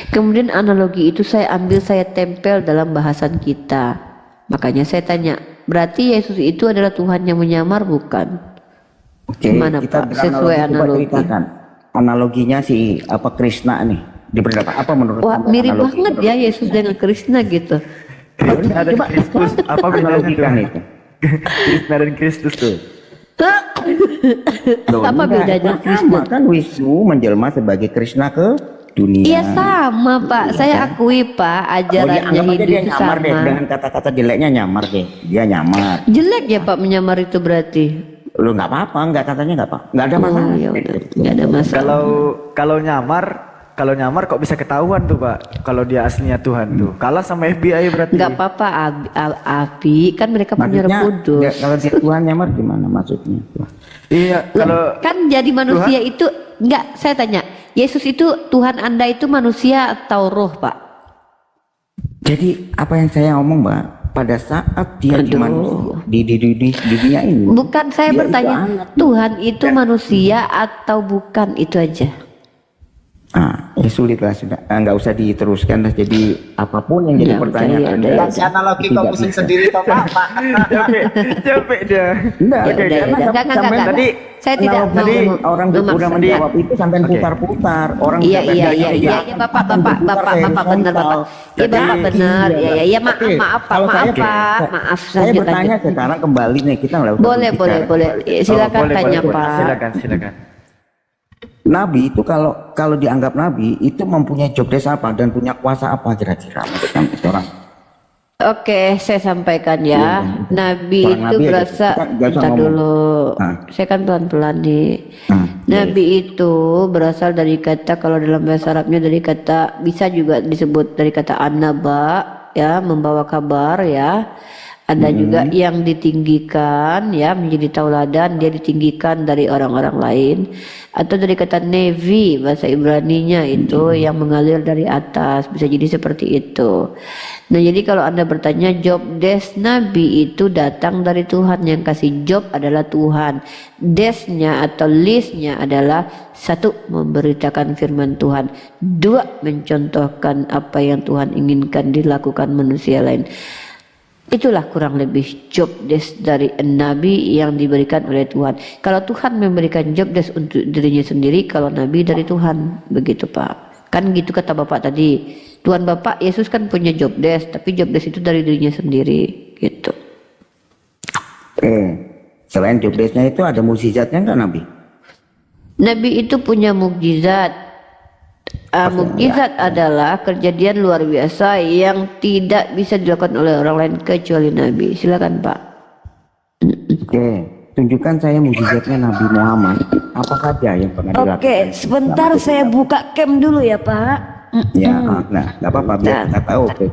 Kemudian analogi itu saya ambil, saya tempel dalam bahasan kita. Makanya saya tanya, berarti Yesus itu adalah Tuhan yang menyamar bukan? Oke, Gimana, kita Pak? Sesuai coba analogi. ceritakan. Analoginya si apa Krishna nih di pendapat apa menurut Wah Anda mirip analogi banget menurut- ya Yesus dengan Krishna gitu. Krishna dan Kristus apa bedanya analogikan tuh? itu? Krishna dan Kristus tuh. Loh, Apa enggak, bedanya itu Krishna? sama kan Wisnu menjelma sebagai Krishna ke dunia. Iya sama Pak, saya akui Pak Oh, ajarannya anggap aja Hindu dia itu nyamar deh sama. dengan kata-kata jeleknya nyamar deh. Dia nyamar. Jelek ya Pak menyamar itu berarti? Lu nggak apa-apa, nggak katanya nggak apa, nggak ada masalah. Oh ya udah, nggak ada masalah. Kalau nyamar kok bisa ketahuan tuh Pak kalau dia aslinya Tuhan tuh. Kalah sama FBI berarti. Nggak apa-apa Abi, kan mereka punya Roh Maksudnya Kudus. kalau dia Tuhan nyamar gimana maksudnya? Iya, kalau Kan jadi manusia itu enggak, saya tanya, Yesus itu Tuhan Anda itu manusia atau roh, Pak? Jadi apa yang saya ngomong, Mbak, pada saat dia di Aduh. manusia, di dunia ini, Bukan saya dia bertanya, itu anak. Tuhan itu manusia atau bukan, itu aja. Ya sulit lah sudah. Nggak usah diteruskan lah. Jadi apapun yang jadi Ya, pertanyaan udah, Anda, Kasih analogi kau tidak pusing bisa. sendiri toh Pak. Capek dia. Enggak, Ya udah, ya udah. Enggak. tadi Saya tidak mau tadi orang udah memaksa. menjawab itu sampai Oke. putar-putar. Orang Iya udah iya banyak iya yang iya jawab. ya, Bapak benar Bapak. Iya Bapak benar. Ya ya ya maaf Oke, maaf Pak kalau maaf saya- Pak maaf Saya lanjut bertanya lanjut. sekarang kembali nih, kita nggak usah Boleh berbicara. boleh. Ya, silakan boleh, tanya boleh. Pak. Silakan. Nabi itu kalau dianggap nabi itu mempunyai job desk apa dan punya kuasa apa kira-kira menurut sampai seorang? Oke, saya sampaikan ya. Nabi Seorang itu nabi aja, berasa, kita nggak usah bentar ngomong. dulu. Nah. Saya kan pelan-pelan nih. Nabi itu berasal dari kata, kalau dalam bahasa Arabnya dari kata, bisa juga disebut dari kata annaba, ya, membawa kabar ya. Ada juga yang ditinggikan ya, menjadi tauladan, dia ditinggikan dari orang-orang lain. Atau dari kata nevi, bahasa Ibraninya itu yang mengalir dari atas, bisa jadi seperti itu. Nah jadi kalau Anda bertanya job desk Nabi itu datang dari Tuhan, yang kasih job adalah Tuhan. Desknya atau listnya adalah satu, memberitakan firman Tuhan. Dua, mencontohkan apa yang Tuhan inginkan dilakukan manusia lain. Itulah kurang lebih job desk dari Nabi yang diberikan oleh Tuhan. Kalau Tuhan memberikan job desk untuk dirinya sendiri, kalau Nabi dari Tuhan, begitu Pak. Kan gitu kata Bapak tadi. Tuhan Bapak Yesus kan punya job desk, tapi job desk itu dari dirinya sendiri, gitu. Selain job desk-nya itu ada mukjizatnya nggak Nabi? Nabi itu punya mukjizat. Mukjizat adalah kejadian luar biasa yang tidak bisa dilakukan oleh orang lain kecuali Nabi. Silakan Pak. Tunjukkan saya mukjizatnya Nabi Muhammad. Apa saja yang pernah dilakukan? Oke, sebentar saya buka cam dulu ya Pak. Ya, nah, nggak apa-apa biar kita tahu betul.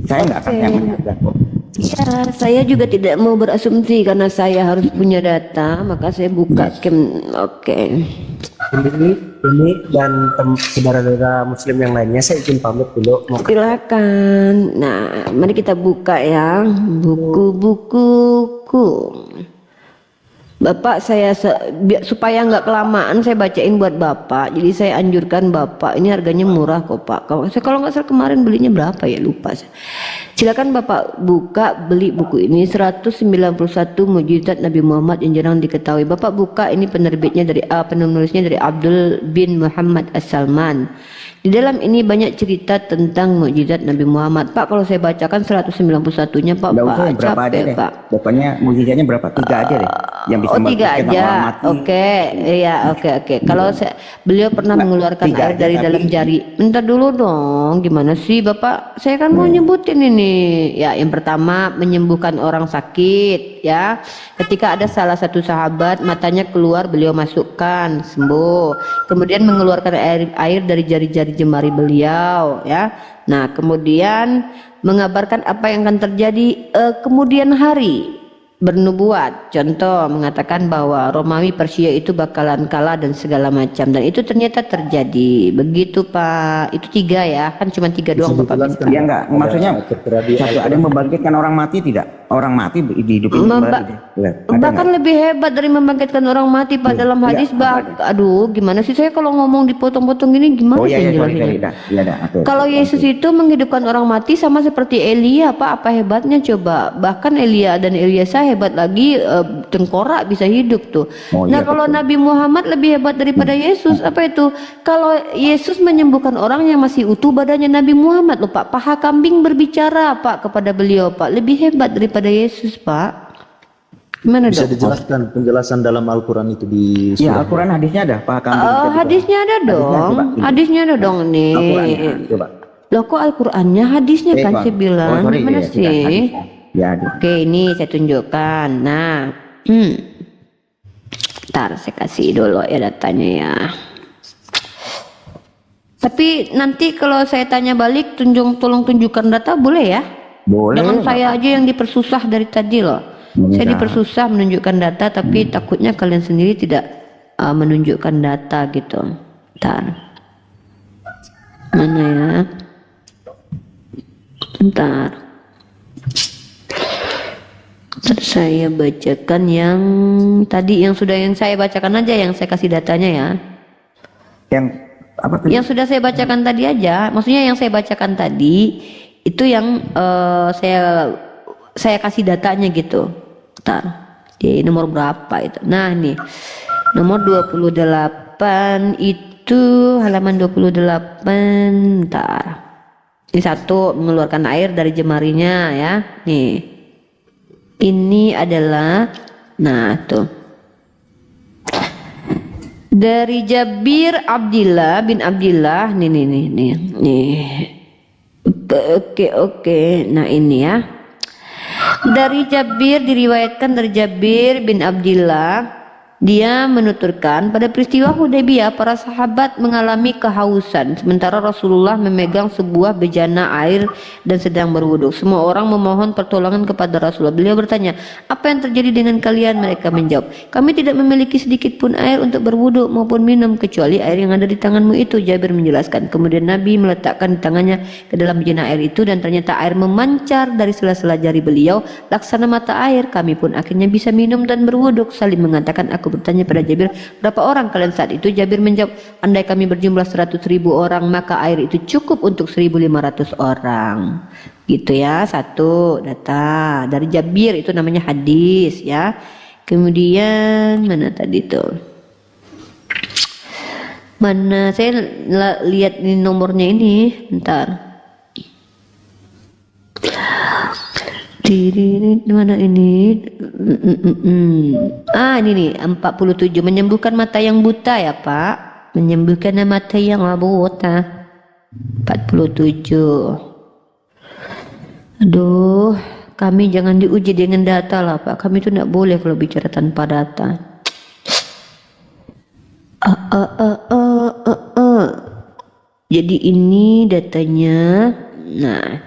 Saya nggak akan yang menyadak kok. Ya, saya juga tidak mau berasumsi karena saya harus punya data, maka saya buka cam. Oke. Ini dan saudara-saudara muslim yang lainnya saya izin pamit dulu. Silakan. Nah, mari kita buka ya buku-bukuku. Bapak saya supaya nggak kelamaan saya bacain buat Bapak. Jadi saya anjurkan Bapak, ini harganya murah kok Pak. Kalau nggak salah kemarin belinya berapa ya, lupa saya. Silakan Bapak buka, beli buku ini 191 Mukjizat Nabi Muhammad yang jarang diketahui. Bapak buka, ini penerbitnya dari penulisnya dari Abdul bin Muhammad As-Salman. Di dalam ini banyak cerita tentang mukjizat Nabi Muhammad. Pak, kalau saya bacakan 191-nya Pak, Nggak usah Pak yang berapa aja capek deh. Pak. Pokoknya mukjizatnya berapa? 3 aja deh. Yang bisa Oh, 3 membangkitkan aja. orang mati. Oke, iya, oke. Kalau beliau pernah mengeluarkan 3 air aja, dari tapi- dalam jari. Bentar dulu dong, gimana sih Bapak? Saya kan mau nyebutin ini. Ya, yang pertama menyembuhkan orang sakit, ya. Ketika ada salah satu sahabat matanya keluar, beliau masukkan, sembuh. Kemudian mengeluarkan air dari jari-jari jemari beliau, ya. Nah, kemudian mengabarkan apa yang akan terjadi kemudian hari. Bernubuat, contoh mengatakan bahwa Romawi Persia itu bakalan kalah dan segala macam, dan itu ternyata terjadi. Begitu Pak. Itu 3 ya, kan cuma 3 doang Bapak minta. Iya enggak, maksudnya satu ada yang membangkitkan orang mati tidak? Orang mati dihidupin kembali. Bahkan lebih hebat dari membangkitkan orang mati Pak, dalam hadis aduh gimana sih, saya kalau ngomong dipotong-potong gini gimana Oh sih iya, sorry, jelasinnya? iya dah. Kalau Yesus itu menghidupkan orang mati sama seperti Elia Pak, apa hebatnya coba? Bahkan Elia dan Eliasa hebat lagi, tengkorak bisa hidup tuh. Oh, Nah iya, kalau betul. Nabi Muhammad lebih hebat daripada Yesus, apa itu? Kalau Yesus menyembuhkan orang yang masih utuh badannya, Nabi Muhammad loh Pak, paha kambing berbicara Pak kepada beliau Pak, lebih hebat daripada Yesus Pak. Gimana Bisa dok? dijelaskan penjelasan dalam Al-Quran itu di Ya, surah. Al-Quran hadisnya ada, Pak Kambing. Hadisnya ada dong, hadisnya ada dong nih. Al-Qurannya, coba. Loh kok Al-Qurannya hadisnya kan Bang. saya bilang, sorry, gimana ya, sih? tidak, hadisnya. Ya, hadis. Oke, ini saya tunjukkan. Nah, ntar saya kasih dulu ya datanya ya. Tapi nanti kalau saya tanya balik, tolong tunjukkan data boleh ya? Boleh. Jangan saya aja yang dipersusah dari tadi loh. Saya Enggak. dipersusah menunjukkan data, tapi takutnya kalian sendiri tidak menunjukkan data gitu. Ntar. Mana ya? Bentar. Saya bacakan yang tadi, yang sudah yang saya bacakan aja, yang saya kasih datanya ya. Yang Apa tadi? Yang sudah saya bacakan tadi aja, maksudnya yang saya bacakan tadi itu yang saya kasih datanya gitu. Bentar, di nomor berapa itu? Nah nih, nomor 28 itu halaman 28. Bentar. Ini satu, mengeluarkan air dari jemarinya ya. Nih. Ini adalah, nah tuh. Dari Jabir Abdillah bin Abdillah, nih. Oke. Nah ini ya. Dari Jabir, diriwayatkan dari Jabir bin Abdillah, dia menuturkan pada peristiwa Hudaybiyah para sahabat mengalami kehausan sementara Rasulullah memegang sebuah bejana air dan sedang berwudu. Semua orang memohon pertolongan kepada Rasulullah. Beliau bertanya, apa yang terjadi dengan kalian? Mereka menjawab, kami tidak memiliki sedikit pun air untuk berwudu maupun minum kecuali air yang ada di tanganmu itu. Jabir menjelaskan, kemudian Nabi meletakkan tangannya ke dalam bejana air itu dan ternyata air memancar dari sela-sela jari beliau laksana mata air. Kami pun akhirnya bisa minum dan berwudu. Salim mengatakan, aku bertanya pada Jabir, berapa orang kalian saat itu? Jabir menjawab, andai kami berjumlah 100.000 orang maka air itu cukup untuk 1.500 orang. Gitu ya, satu data dari Jabir, itu namanya hadis ya. Kemudian mana tadi tuh? Mana saya lihat ini nomornya ini, bentar. Di mana ini? Ini nih 47, menyembuhkan mata yang buta ya Pak, menyembuhkan mata yang buta. 47. Aduh, kami jangan diuji dengan data lah Pak, kami itu tidak boleh kalau bicara tanpa data. Jadi ini datanya. Nah,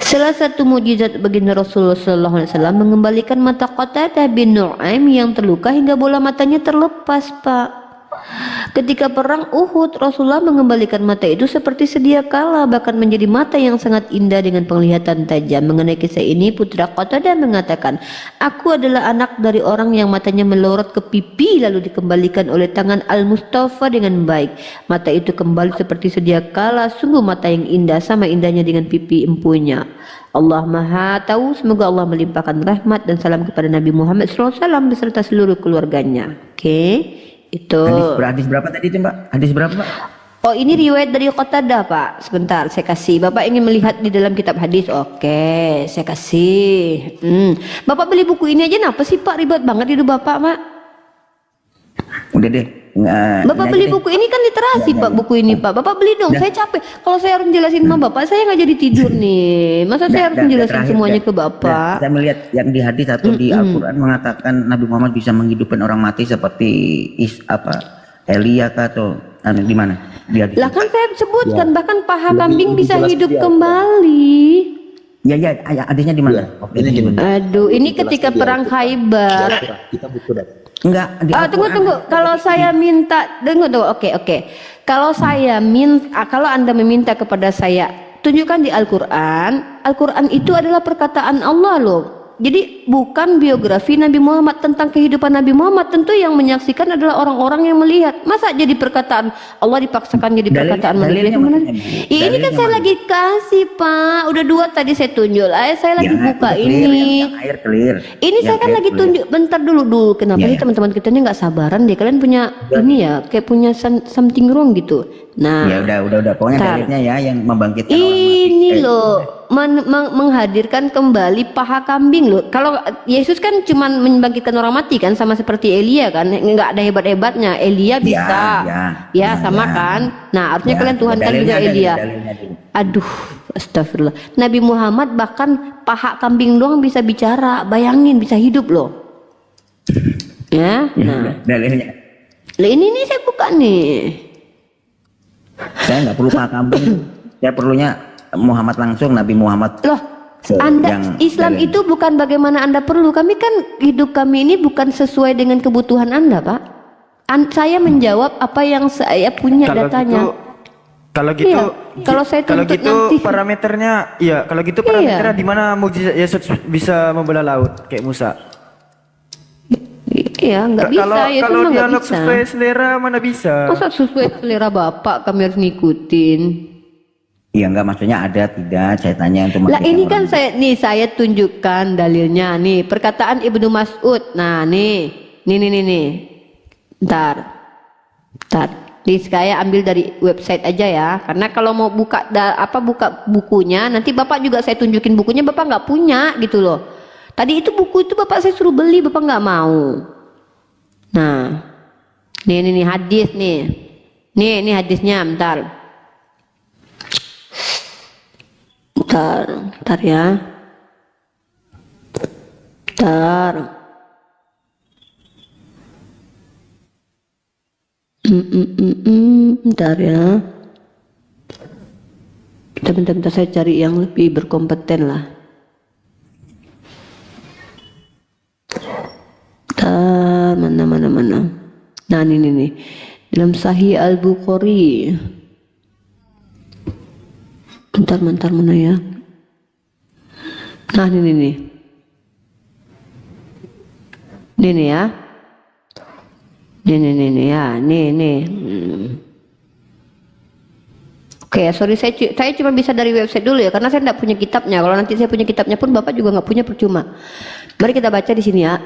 salah satu mukjizat baginda Rasulullah SAW mengembalikan mata Qatadah bin Nu'aim yang terluka hingga bola matanya terlepas Pak. Ketika perang Uhud, Rasulullah mengembalikan mata itu seperti sedia kala, bahkan menjadi mata yang sangat indah dengan penglihatan tajam. Mengenai kisah ini, putra Qatadah mengatakan, aku adalah anak dari orang yang matanya melorot ke pipi lalu dikembalikan oleh tangan Al-Mustafa dengan baik. Mata itu kembali seperti sedia kala, sungguh mata yang indah, sama indahnya dengan pipi empunya. Allah Maha Tahu. Semoga Allah melimpahkan rahmat dan salam kepada Nabi Muhammad SAW beserta seluruh keluarganya. Oke. Itu Hadis berapa tadi itu Mbak? Hadis berapa Mbak? Oh, ini riwayat dari Qatadah Pak. Sebentar saya kasih. Bapak ingin melihat di dalam kitab hadis? Oke, saya kasih. Bapak beli buku ini aja kenapa sih Pak? Ribet banget hidup Bapak Pak. Udah deh. Bapak beli buku ini kan literasi Pak, buku ini Pak. Bapak beli dong, saya capek. Kalau saya harus jelasin sama Bapak, saya nggak jadi tidur nih. Masa saya harus menjelaskan semuanya ke Bapak? Saya melihat yang di hadis atau di Al-Quran mengatakan Nabi Muhammad bisa menghidupkan orang mati seperti Elia atau di mana? Di hadis. Lah kan saya sebutkan bahkan paha kambing bisa hidup kembali. Ya, hadisnya di mana? Aduh, ini ketika perang Khaybar. Kita buku dah. Enggak, di Tunggu. Kalau saya minta, tunggu. Oke. Kalau saya kalau Anda meminta kepada saya, tunjukkan di Al-Quran. Al-Quran itu adalah perkataan Allah loh. Jadi bukan biografi Nabi Muhammad. Tentang kehidupan Nabi Muhammad tentu yang menyaksikan adalah orang-orang yang melihat. Masa jadi perkataan Allah dipaksakan jadi perkataan manusia? Ini kan saya lagi kasih Pak. Udah 2 tadi saya tunjuk. Saya lagi buka ini. Ini saya kan lagi tunjuk. Bentar dulu. Kenapa sih teman-teman kita ini nggak sabaran deh? Kalian punya ini ya, kayak punya something wrong gitu. Nah, ya udah. Pokoknya dalilnya ya yang membangkitkan orang mati. Ini loh. Menghadirkan kembali paha kambing loh. Kalau Yesus kan cuma membangkitkan orang mati kan, sama seperti Elia kan, nggak ada hebat-hebatnya. Elia bisa, sama kan. Nah harusnya kalian Tuhan kan juga Elia. Aduh, astagfirullah. Nabi Muhammad bahkan paha kambing doang bisa bicara, bayangin bisa hidup loh. Ya, nah. Dalilnya. Ini nih saya buka nih. Saya nggak perlu paha kambing. Saya perlunya Muhammad langsung, Nabi Muhammad. Loh, Anda Islam itu bukan bagaimana Anda perlu. Kami kan hidup kami ini bukan sesuai dengan kebutuhan Anda, Pak. Saya menjawab apa yang saya punya datanya. Kalau gitu, kalau saya tuntut nanti parameternya, parameternya di mana mukjizat Yesus bisa membelah laut kayak Musa? Iya, nggak bisa. Yesus Kalau mah nggak dialog bisa. sesuai selera mana bisa? Masa sesuai selera bapak kami harus ngikutin? Iya enggak, maksudnya ada tidak, saya tanya untuk Lah memberikan ini kan orang. saya tunjukkan dalilnya nih, perkataan Ibnu Mas'ud. Nah, nih. Ntar. Nih saya ambil dari website aja ya, karena kalau mau buka buka bukunya, nanti bapak juga saya tunjukin bukunya, bapak nggak punya gitu loh. Tadi itu buku itu bapak saya suruh beli, bapak nggak mau. Nah, nih hadis nih. Nih hadisnya, bentar ya. Bentar ya. Bentar saya cari yang lebih berkompeten lah. Mana. Nah ini nih. Dalam Sahih Al-Bukhari. Bentar mana ya. Nah ini nih. Ini ya. Ini ya. Nih. Oke, sorry saya cuma bisa dari website dulu ya, karena saya tidak punya kitabnya. Kalau nanti saya punya kitabnya pun bapak juga nggak punya, percuma. Mari kita baca di sini ya.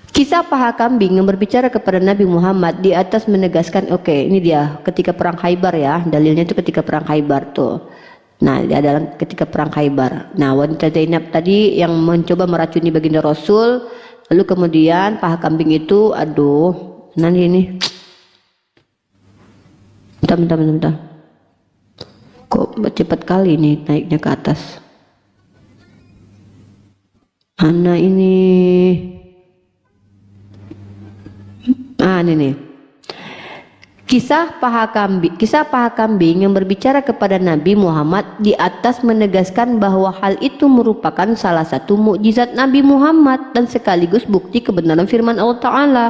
Kisah paha kambing yang berbicara kepada Nabi Muhammad di atas menegaskan, oke, ini dia ketika perang Khaybar ya, dalilnya itu ketika perang Khaybar tuh. Nah, dia adalah ketika perang Khaybar. Nah, wanita Zainab tadi yang mencoba meracuni baginda Rasul, lalu kemudian paha kambing itu, nanti ini. Bentar. Kok cepat kali nih naiknya ke atas. Mana ini? Ini nih. Kisah paha kambing yang berbicara kepada Nabi Muhammad di atas menegaskan bahwa hal itu merupakan salah satu mukjizat Nabi Muhammad dan sekaligus bukti kebenaran firman Allah Ta'ala.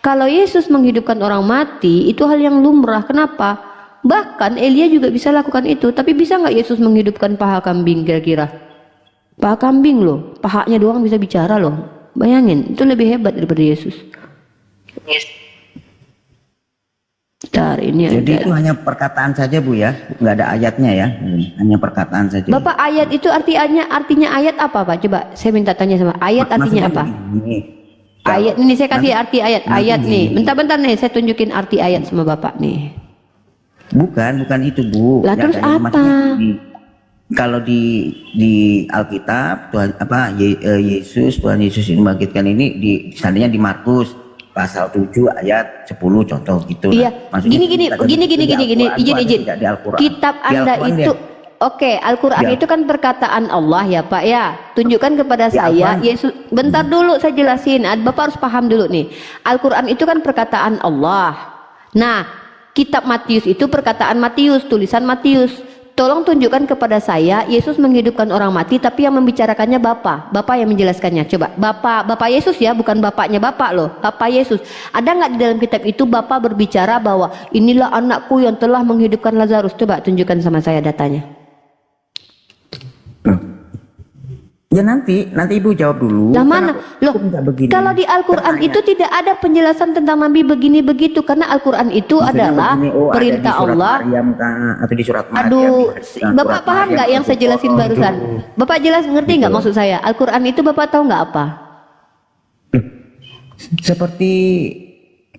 Kalau Yesus menghidupkan orang mati, itu hal yang lumrah. Kenapa? Bahkan Elia juga bisa lakukan itu. Tapi bisa nggak Yesus menghidupkan paha kambing kira-kira? Paha kambing loh, pahanya doang bisa bicara loh. Bayangin, itu lebih hebat daripada Yesus. Bentar, ini Jadi ada. itu hanya perkataan saja Bu ya, nggak ada ayatnya ya, hanya perkataan saja. Bapak, ayat itu artinya ayat apa Pak? Coba saya minta tanya sama ayat, artinya apa? Begini, Ayat ini saya kasih arti ayat. Ayat nih. begini. Bentar nih saya tunjukin arti ayat sama Bapak nih. Bukan itu Bu. Lah, terus tadi apa? maksudnya kalau di Alkitab Tuhan Tuhan Yesus membangkitkan ini seandainya di Markus pasal 7 ayat 10 contoh gitu. Iya. Maksudnya Gini. Izin. Tidak di Al-Quran. Kitab Di Anda Al-Quran itu dia- Oke, Al-Quran Ya. itu kan perkataan Allah ya Pak ya. Tunjukkan kepada saya, Al-Quran. Yesus. Bentar dulu saya jelasin. Bapak harus paham dulu nih. Al-Quran itu kan perkataan Allah. Nah, kitab Matius itu perkataan Matius, tulisan Matius. Tolong tunjukkan kepada saya, Yesus menghidupkan orang mati, tapi yang membicarakannya Bapak yang menjelaskannya. Coba, Bapak Yesus ya, bukan bapaknya Bapak loh, Bapak Yesus. Ada nggak di dalam kitab itu Bapak berbicara bahwa inilah anakku yang telah menghidupkan Lazarus? Coba tunjukkan sama saya datanya. Ya nanti Ibu jawab dulu. Lah Kan mana? Loh, aku minta begini. kalau di Al-Quran Kan itu tidak ada penjelasan tentang Nabi begini begitu, karena Al-Quran itu maksudnya adalah begini, ada perintah di surat Allah. Maryam, atau di surat Maryam. Aduh, Surat Bapak paham Maryam, nggak yang saya jelasin barusan? Bapak ngerti nggak maksud saya? Al-Quran itu Bapak tahu nggak apa? Seperti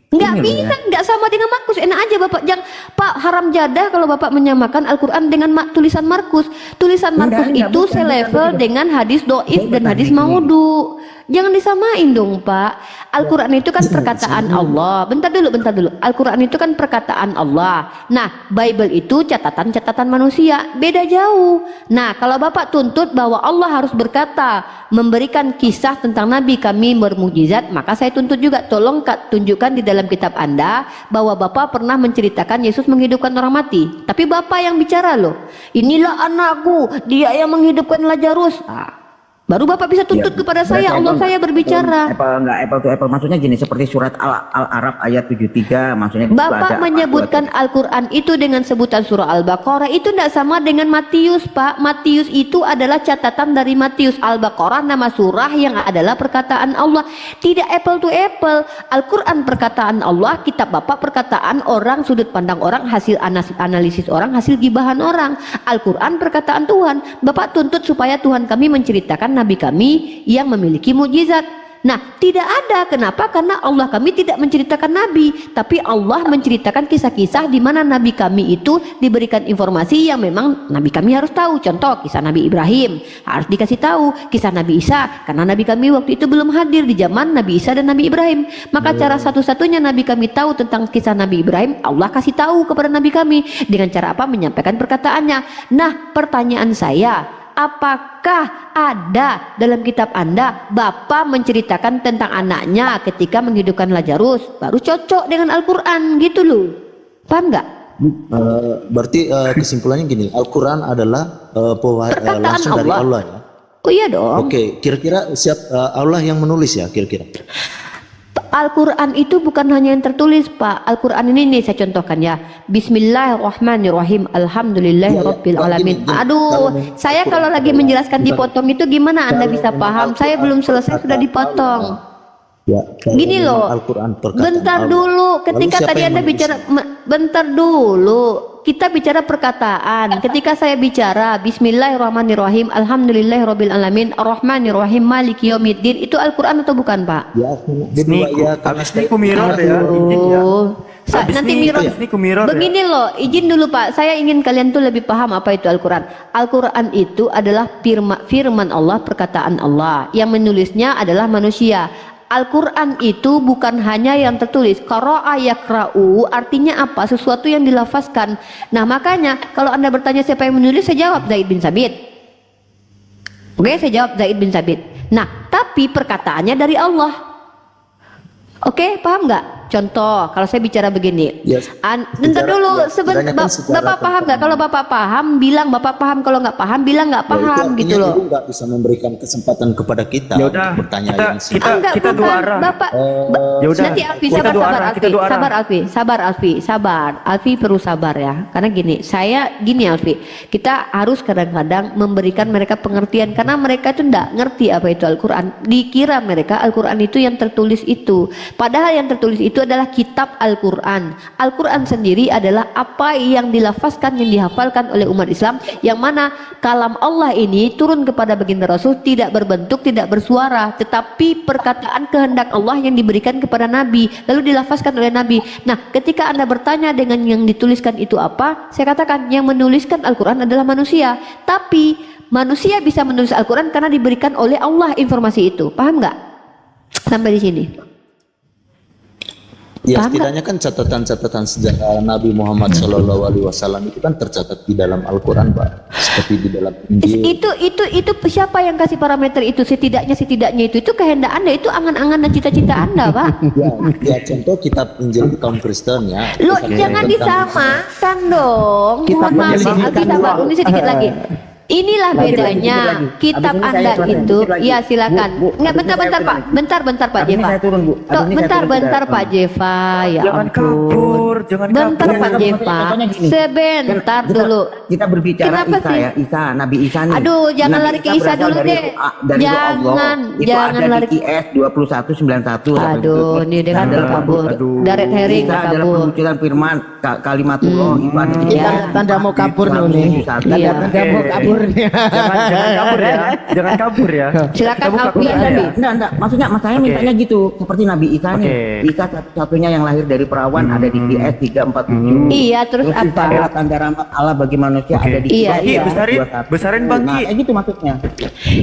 Nggak ini loh bisa, ya. nggak sama dengan Markus. Enak aja Bapak, Pak haram jadah kalau Bapak menyamakan Al-Quran dengan tulisan Markus. Tulisan Markus Enggak, itu bukan, selevel bukan. dengan hadis doif Saya dan hadis bertanya gini. maudu. Jangan disamain dong Pak. Al-Quran itu kan perkataan Allah. Bentar dulu. Al-Quran itu kan perkataan Allah. Nah, Bible itu catatan-catatan manusia. Beda jauh. Nah, kalau Bapak tuntut bahwa Allah harus berkata, memberikan kisah tentang Nabi kami bermukjizat, maka saya tuntut juga. Tolong tunjukkan di dalam kitab Anda bahwa Bapak pernah menceritakan Yesus menghidupkan orang mati. Tapi Bapak yang bicara loh. Inilah anakku, dia yang menghidupkan Lazarus. Baru Bapak bisa tuntut kepada saya, Allah saya berbicara. Apple to apple, maksudnya gini, seperti surat Al-Araf ayat 73, maksudnya Bapak menyebutkan Al-Quran itu dengan sebutan surah Al-Baqarah, itu tidak sama dengan Matius, Pak. Matius itu adalah catatan dari Matius. Al-Baqarah nama surah yang adalah perkataan Allah. Tidak apple to apple. Al-Quran perkataan Allah, kitab Bapak perkataan orang, sudut pandang orang, hasil analisis orang, hasil gibahan orang. Al-Quran perkataan Tuhan. Bapak tuntut supaya Tuhan kami menceritakan Nabi kami yang memiliki mukjizat. Nah, tidak ada. Kenapa? Karena Allah kami tidak menceritakan Nabi, tapi Allah menceritakan kisah-kisah di mana Nabi kami itu diberikan informasi yang memang Nabi kami harus tahu. Contoh, kisah Nabi Ibrahim harus dikasih tahu. Kisah Nabi Isa, karena Nabi kami waktu itu belum hadir di zaman Nabi Isa dan Nabi Ibrahim. Maka cara satu-satunya Nabi kami tahu tentang kisah Nabi Ibrahim, Allah kasih tahu kepada Nabi kami. Dengan cara apa? Menyampaikan perkataannya. Nah, pertanyaan saya, apakah ada dalam kitab Anda Bapak menceritakan tentang anaknya ketika menghidupkan Lazarus? Baru cocok dengan Al-Quran gitu loh. Paham nggak? Berarti kesimpulannya gini, Al-Quran adalah Perkataan langsung dari Allah. Allah ya. Oh iya dong. Oke, kira-kira Allah yang menulis ya kira-kira. Al-Quran itu bukan hanya yang tertulis, Pak. Al-Quran ini nih saya contohkan ya. Bismillahirrahmanirrahim. Alhamdulillahirabbil alamin. Aduh, saya kalau lagi menjelaskan dipotong itu gimana Anda bisa paham? Saya belum selesai sudah dipotong. Ya, Gini loh, Al-Quran perkataan bentar Allah. dulu. Lalu Ketika siapa tadi yang Anda menulis? bicara, bentar dulu. Kita bicara perkataan. Ketika saya bicara Bismillahirrahmanirrahim, Alhamdulillahirabbil alamin, Arrahmanirrahim, Maliki yaumiddin, itu Al-Quran atau bukan, Pak? Ya, kedua ya karena Habis ini ku mirror ya, izin ya. Habis Nanti ini- mirror. habis ini ku mirror ya. Begini loh, izin dulu Pak. Saya ingin kalian tuh lebih paham apa itu Al-Quran. Al-Quran itu adalah firman Allah, perkataan Allah. Yang menulisnya adalah manusia. Al-Quran itu bukan hanya yang tertulis. Qara'a yaqra'u artinya apa? Sesuatu yang dilafazkan. Nah makanya kalau Anda bertanya siapa yang menulis, saya jawab Zaid bin Sabit. Oke, saya jawab Zaid bin Sabit. Nah, tapi perkataannya dari Allah. Oke, paham nggak? Contoh, kalau saya bicara begini, Yes. bentar dulu, sebenarnya kan secara Bapak paham nggak? Kalau Bapak paham, bilang Bapak paham. Kalau nggak paham, bilang nggak paham, itu gitu artinya loh. Ibu nggak bisa memberikan kesempatan kepada kita Ya udah, untuk bertanya kita- yang kita- Enggak, dua bukan. arah. Bapak, Ya udah, nanti Alfi, kita sabar, dua sabar arah, Alfi, kita dua arah. sabar Alfi, sabar Alfi, sabar. Alfi perlu sabar ya, karena gini, Alfi, kita harus kadang-kadang memberikan mereka pengertian, karena mereka itu enggak ngerti apa itu Al-Quran. Dikira mereka Al-Quran itu yang tertulis itu, padahal yang tertulis itu adalah kitab Al-Quran. Al-Quran sendiri adalah apa yang dilafazkan, yang dihafalkan oleh umat Islam, yang mana kalam Allah ini turun kepada baginda Rasul, tidak berbentuk, tidak bersuara, tetapi perkataan kehendak Allah yang diberikan kepada Nabi, lalu dilafazkan oleh Nabi. Nah, ketika Anda bertanya dengan yang dituliskan itu apa, saya katakan yang menuliskan Al-Quran adalah manusia. Tapi manusia bisa menulis Al-Quran karena diberikan oleh Allah informasi itu. Paham nggak? Sampai di sini. Ya, Paham setidaknya kan catatan-catatan sejarah Nabi Muhammad SAW itu kan tercatat di dalam Al-Quran, Pak. Seperti di dalam Injil. Itu siapa yang kasih parameter itu? Setidaknya itu kehendak Anda, itu angan-angan dan cita-cita Anda, Pak. Ya, contoh kitab Injil kaum Kristen ya. Lo Tentang- jangan disamakan dong. Kita Mohon maaf, menyelidiki Alfi sabar, ini sedikit lagi. Inilah bedanya kitab Anda itu. Ya silakan. Enggak, bentar Pak. Bentar Pak Habis ini Jeva. saya turun, Bu. Habis Toh, ini saya turun, bentar kita- Pak Jeva. Ya Jangan ampun. kabur, jangan Bentar kabur. Pak Jeva. Contohnya gini. Sebentar Kita- dulu. Kita berbicara Kenapa Isa sih? ya, Isa, Nabi Isa nih. Aduh, jangan Nabi lari ke Isa berasal dulu dari deh. dari Jangan, Allah. Itu jangan ada lari- di IS 2191. Aduh, ini dia kan Adalah- kabur. aduh. Daret herring Isa adalah kabur. perwujudan firman kalimatullah itu ada di Ya. Tanda mau kabur nih. Iya. Tanda mau kabur nih. Jangan kabur ya, jangan kabur ya. Silakan Kita buka Alfi. Quran ya. Enggak. Maksudnya saya mintanya gitu. Seperti Nabi Isa nih. Oke. Isa satu-satunya yang lahir dari perawan ada di IS 347. Iya, terus Isa apa? adalah tanda rahmat Allah bagi manusia Oke. ada di Iya, IS iya. Besarin Bang Nah, Ki. kayak gitu maksudnya.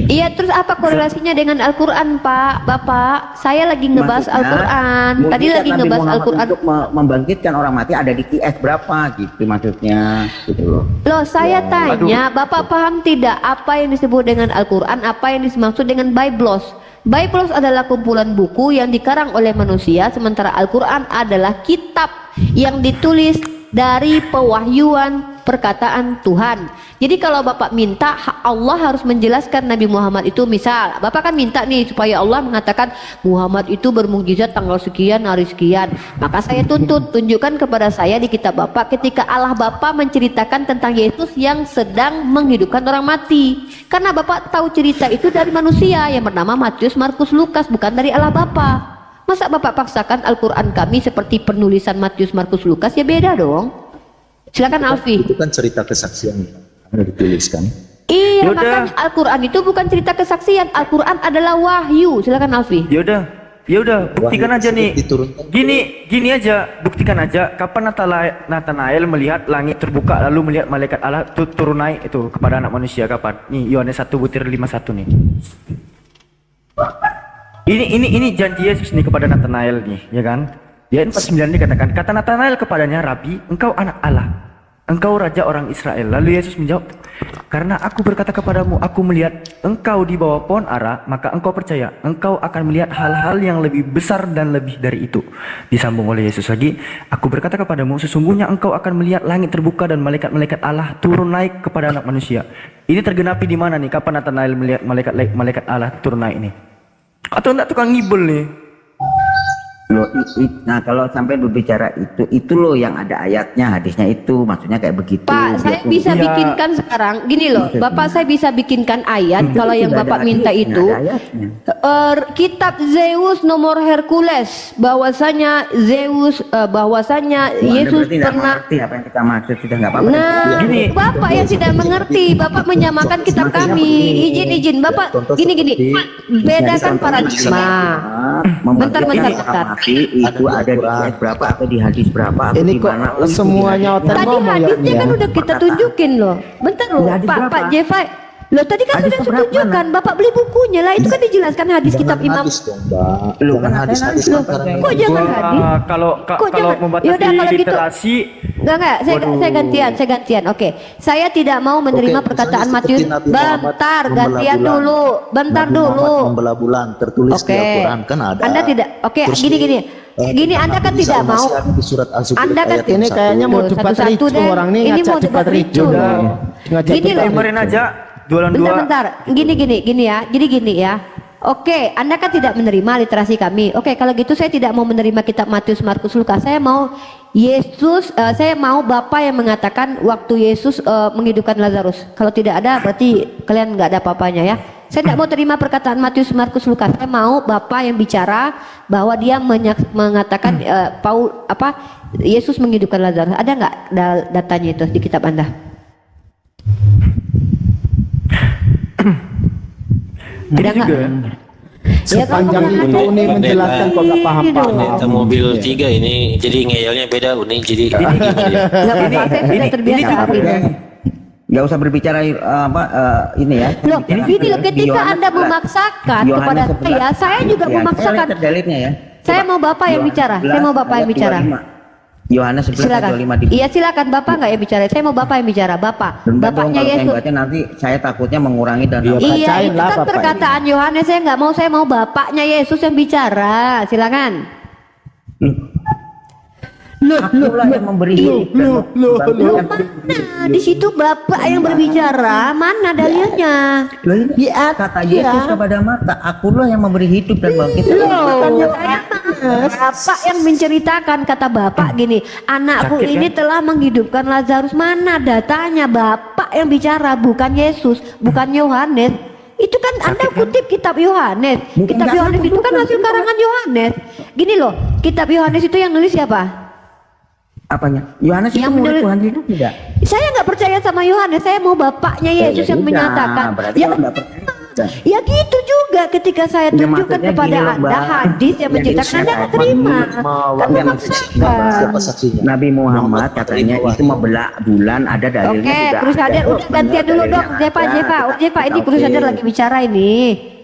Iya, terus apa korelasinya dengan Al-Quran, Pak? Bapak, saya lagi ngebahas Maksudnya, Al-Quran. Tadi mukjizat lagi Nabi ngebahas Muhammad Al-Quran. untuk membangkitkan orang mati ada di IS berapa gitu maksudnya gitu loh. Loh, saya tanya, Bapak paham tidak apa yang disebut dengan Al-Quran, apa yang dimaksud dengan Biblos? Biblos adalah kumpulan buku yang dikarang oleh manusia, sementara Al-Quran adalah kitab yang ditulis dari pewahyuan perkataan Tuhan. Jadi kalau Bapak minta, Allah harus menjelaskan Nabi Muhammad itu, misal Bapak kan minta nih supaya Allah mengatakan Muhammad itu bermukjizat tanggal sekian, hari sekian, maka saya tuntut, tunjukkan kepada saya di kitab Bapak ketika Allah Bapak menceritakan tentang Yesus yang sedang menghidupkan orang mati. Karena Bapak tahu cerita itu dari manusia yang bernama Matius, Markus, Lukas, bukan dari Allah Bapak. Masa Bapak paksakan Al-Quran kami seperti penulisan Matius, Markus, Lukas? Ya beda dong. Silakan Alfi. Itu kan cerita kesaksian yang dituliskan. Iya, Yaudah. makanya Al-Quran itu bukan cerita kesaksian. Al-Quran adalah wahyu. Silakan Alfi. Ya udah, buktikan Wahyu aja nih. tersebut diturunkan. Gini aja, buktikan aja. Kapan Nathanael melihat langit terbuka lalu melihat malaikat Allah turun naik itu kepada anak manusia, kapan? Nih Yohanes 1:51 nih. Ini janji Yesus nih kepada Nathanael nih, ya kan? Di ayat 49 dikatakan, kata Nathanael kepadanya, Rabi, engkau anak Allah, engkau raja orang Israel. Lalu Yesus menjawab, karena aku berkata kepadamu, aku melihat engkau di bawah pohon ara, maka engkau percaya, engkau akan melihat hal-hal yang lebih besar dan lebih dari itu. Disambung oleh Yesus lagi, aku berkata kepadamu, sesungguhnya engkau akan melihat langit terbuka dan malaikat-malaikat Allah turun naik kepada anak manusia. Ini tergenapi di mana nih? Kapan Nathanael melihat malaikat Allah turun naik nih? Atau enggak tukang ngibul nih? Loh, nah kalau sampai berbicara itu loh yang ada ayatnya, hadisnya itu maksudnya kayak begitu. Pak, saya Dia bisa Ya. bikinkan sekarang. Gini loh, Bapak saya bisa bikinkan ayat. Kalau yang sudah ada Bapak minta hadisnya, itu ada ayatnya. kitab Zeus nomor Hercules, bahwasanya Zeus, bahwasanya Anda Yesus berarti tidak pernah. mengerti apa yang kita maksud, sudah nggak apa-apa. Nah, Gini. Bapak yang tidak mengerti, Bapak menyamakan kitab kami. Izin, Bapak gini. Bedakan paradigma. Bentar. Itu ada di ayat berapa atau di hadis berapa atau Ini di kok mana? Oh, semuanya otak Tadi ngomong ya. hadisnya kan udah kita tunjukin loh. Bentar loh, Hadis Pak berapa? Jeva. Loh tadi kan Hadis sudah berapa? tunjukkan, Bapak beli bukunya lah. Itu kan dijelaskan hadis kitab Imam. Hadis dong, Mbak. Lu Jangan kan hadis-hadis ada lantaran Kok jangan Wah, hadis? kalau Kok kalau jangan? membatasi Yaudah, kalau gitu. literasi, Enggak, saya gantian. Oke. Saya tidak mau menerima Oke, perkataan misalnya Matius. seperti Nabi Muhammad Bentar, membelah gantian bulan. dulu. Bentar Nabi dulu. Muhammad membelah bulan tertulis di Oke. Al-Quran kan ada. Anda tidak. Oke, Terus gini. Gini kitab Anda kan Nabi tidak Isa mau. masih ada di surat Al-Zukhruf Anda kan ayat yang Ini kayaknya mau Loh, cepat satu-satu ricu deh. orang nih, Ini ngajak mau cepat cepat ricu. ricu. Ngajak Gini loh. timerin aja, dualan dua. Bentar. Gini ya. Jadi gini ya. Oke, Anda kan tidak menerima literasi kami. Oke, kalau gitu saya tidak mau menerima kitab Matius, Markus, Lukas. Saya mau Yesus, saya mau Bapak yang mengatakan waktu Yesus menghidupkan Lazarus. Kalau tidak ada berarti kalian nggak ada apa-apanya ya. Saya tidak mau terima perkataan Matius, Markus, Lukas. Saya mau Bapak yang bicara bahwa dia mengatakan Yesus menghidupkan Lazarus. Ada nggak datanya itu di kitab Anda? Ini Ada nggak? juga. Sepanjang kalau itu nggak Uni ada. menjelaskan kok nggak paham-paham. Pendeta mobil 3 ini jadi ngeyelnya beda Uni jadi Nggak apa-apa, saya sudah terbiasa artinya. Nggak usah berbicara ini ya. Loh, ini loh ketika Yohanes Anda 11. memaksakan Yohanes kepada 11. saya juga Ya, memaksakan. saya lihat dalilnya ya. Saya Coba. mau Bapak yang Yohanes bicara. Saya mau Bapak yang 11 bicara. ayat 25. Yohanes 11 ayat Silakan. 25 di. Iya silakan Bapak nggak yang bicara. Saya mau Bapak yang bicara. Bapak. Bentar dong, Bapaknya kalau saya Yesus. baca nanti saya takutnya mengurangi dan Iya, Iya bacain itu lah kan Bapak perkataan Yohanes. Saya nggak mau. Saya mau Bapaknya Yesus yang bicara. Silakan. Akulah yang memberi hidup dan membantu Mana di situ Bapak yang berbicara? Mana dalilnya? Loh, ini kata Yesus kepada Marta, akulah yang memberi hidup dan bangkit. Loh, saya Bapak yang menceritakan, kata Bapak gini, anakku Sakit, ini telah menghidupkan Lazarus. Mana datanya? Bapak yang bicara, bukan Yesus, bukan Yohanes. Itu kan Anda kutip kitab Yohanes. Kitab enggak, Yohanes aku itu kan bukan, hasil karangan Yohanes. Gini loh, kitab Yohanes itu yang nulis siapa? Apanya? Yohanes itu Yang murid menurut- Tuhan hidup tidak? Saya nggak percaya sama Yohanes. Saya mau Bapaknya Yesus yang Ya, menyatakan. berarti Ya, kalau nggak percaya, udah. ya gitu juga ketika saya Ya, tunjukkan maksudnya kepada gini loh, Anda Mbak. hadis yang Yang menceritakan Anda nggak disiapkan terima. Kan yang memaksakan. Siapa saksinya? Nabi Muhammad katanya itu membelah bulan, ada dalilnya Oke, sudah. Crusader ada. udah gantian dulu Dalilnya dong. Jepa, ada. ini Kita Crusader oke. lagi bicara ini.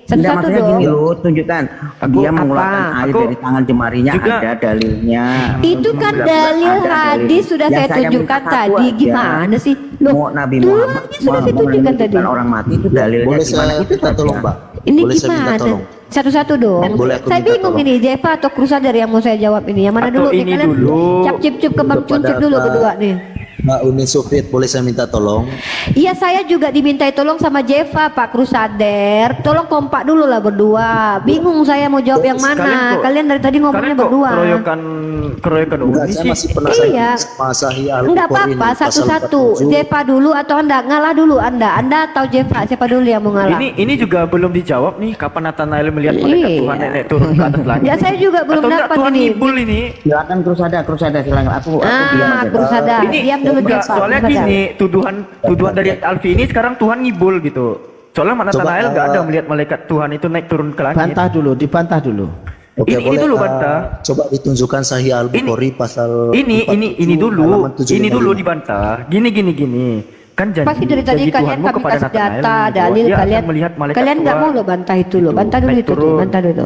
Enggak, Satu-satu maksudnya dong. gini loh, tunjukkan dia mengeluarkan air Aku dari tangan jemarinya, juga- ada dalilnya. Itu Untuk kan membelah bulan, dalil ada hadis dalilnya. sudah Yang saya saya tunjukkan minta satu tadi. aja. Gimana sih? Loh, Mau Nabi Muhammad dalilnya sudah saya tunjukkan tadi. menghidupkan orang mati itu dalilnya Boleh gimana? saya Itu minta saja. tolong, Mbak? Ini Boleh saya minta gimana? tolong? Satu-satu dong. Boleh aku Saya minta bingung tolong? ini, Jepa atau Crusader yang mau saya jawab ini. Yang mana Atau dulu nih ini kalian? dulu. Cap cip cip kembang Kepada cuncip dulu Pak- berdua nih. Mbak Uni Soviet, boleh saya minta tolong? Iya, saya juga dimintai tolong sama Jeva, Pak Crusader. Tolong kompak dulu lah berdua. Bingung saya mau jawab yang mana. Kalian dari tadi ngomongnya berdua. Keroyokan Enggak, Uni saya sih. masih penasaran Iya. sama Sahih Al-Bukhari Enggak ini, apa-apa, pasal satu-satu. 47. Jeva dulu atau Anda? Ngalah dulu Anda atau Jeva? Siapa dulu yang mau ngalah? Ini juga belum dijawab nih, kapan Nathanael melihat malaikat Iya. Tuhan nenek turun ke atas langit. Ya, saya juga belum Atau enggak dapat Tuhan ini. ngibul ini. Silakan Krusada silakan. Aku diam aja. Krusada. Ini Diam dulu enggak, Jeva. soalnya Krusada. gini, tuduhan dari Alfi ini sekarang Tuhan ngibul gitu. Soalnya Nathanael enggak ada melihat malaikat Tuhan itu naik turun ke langit. Bantah dulu, dibantah dulu. Oke, Ini boleh, dulu, Banta. coba ditunjukkan Sahih Al-Bukhari pasal Ini 47, dulu, halaman 755. ini dulu dibantah. Gini. Kan janji, Pasti dari tadi janji kalian Tuhanmu kami kepada kasih Nathanael data, bahwa dalil dia akan kalian. melihat malaikat Kalian nggak Tuhan. mau lo bantah itu lo, Itu, bantah dulu naik itu, tuh, turun. bantah dulu.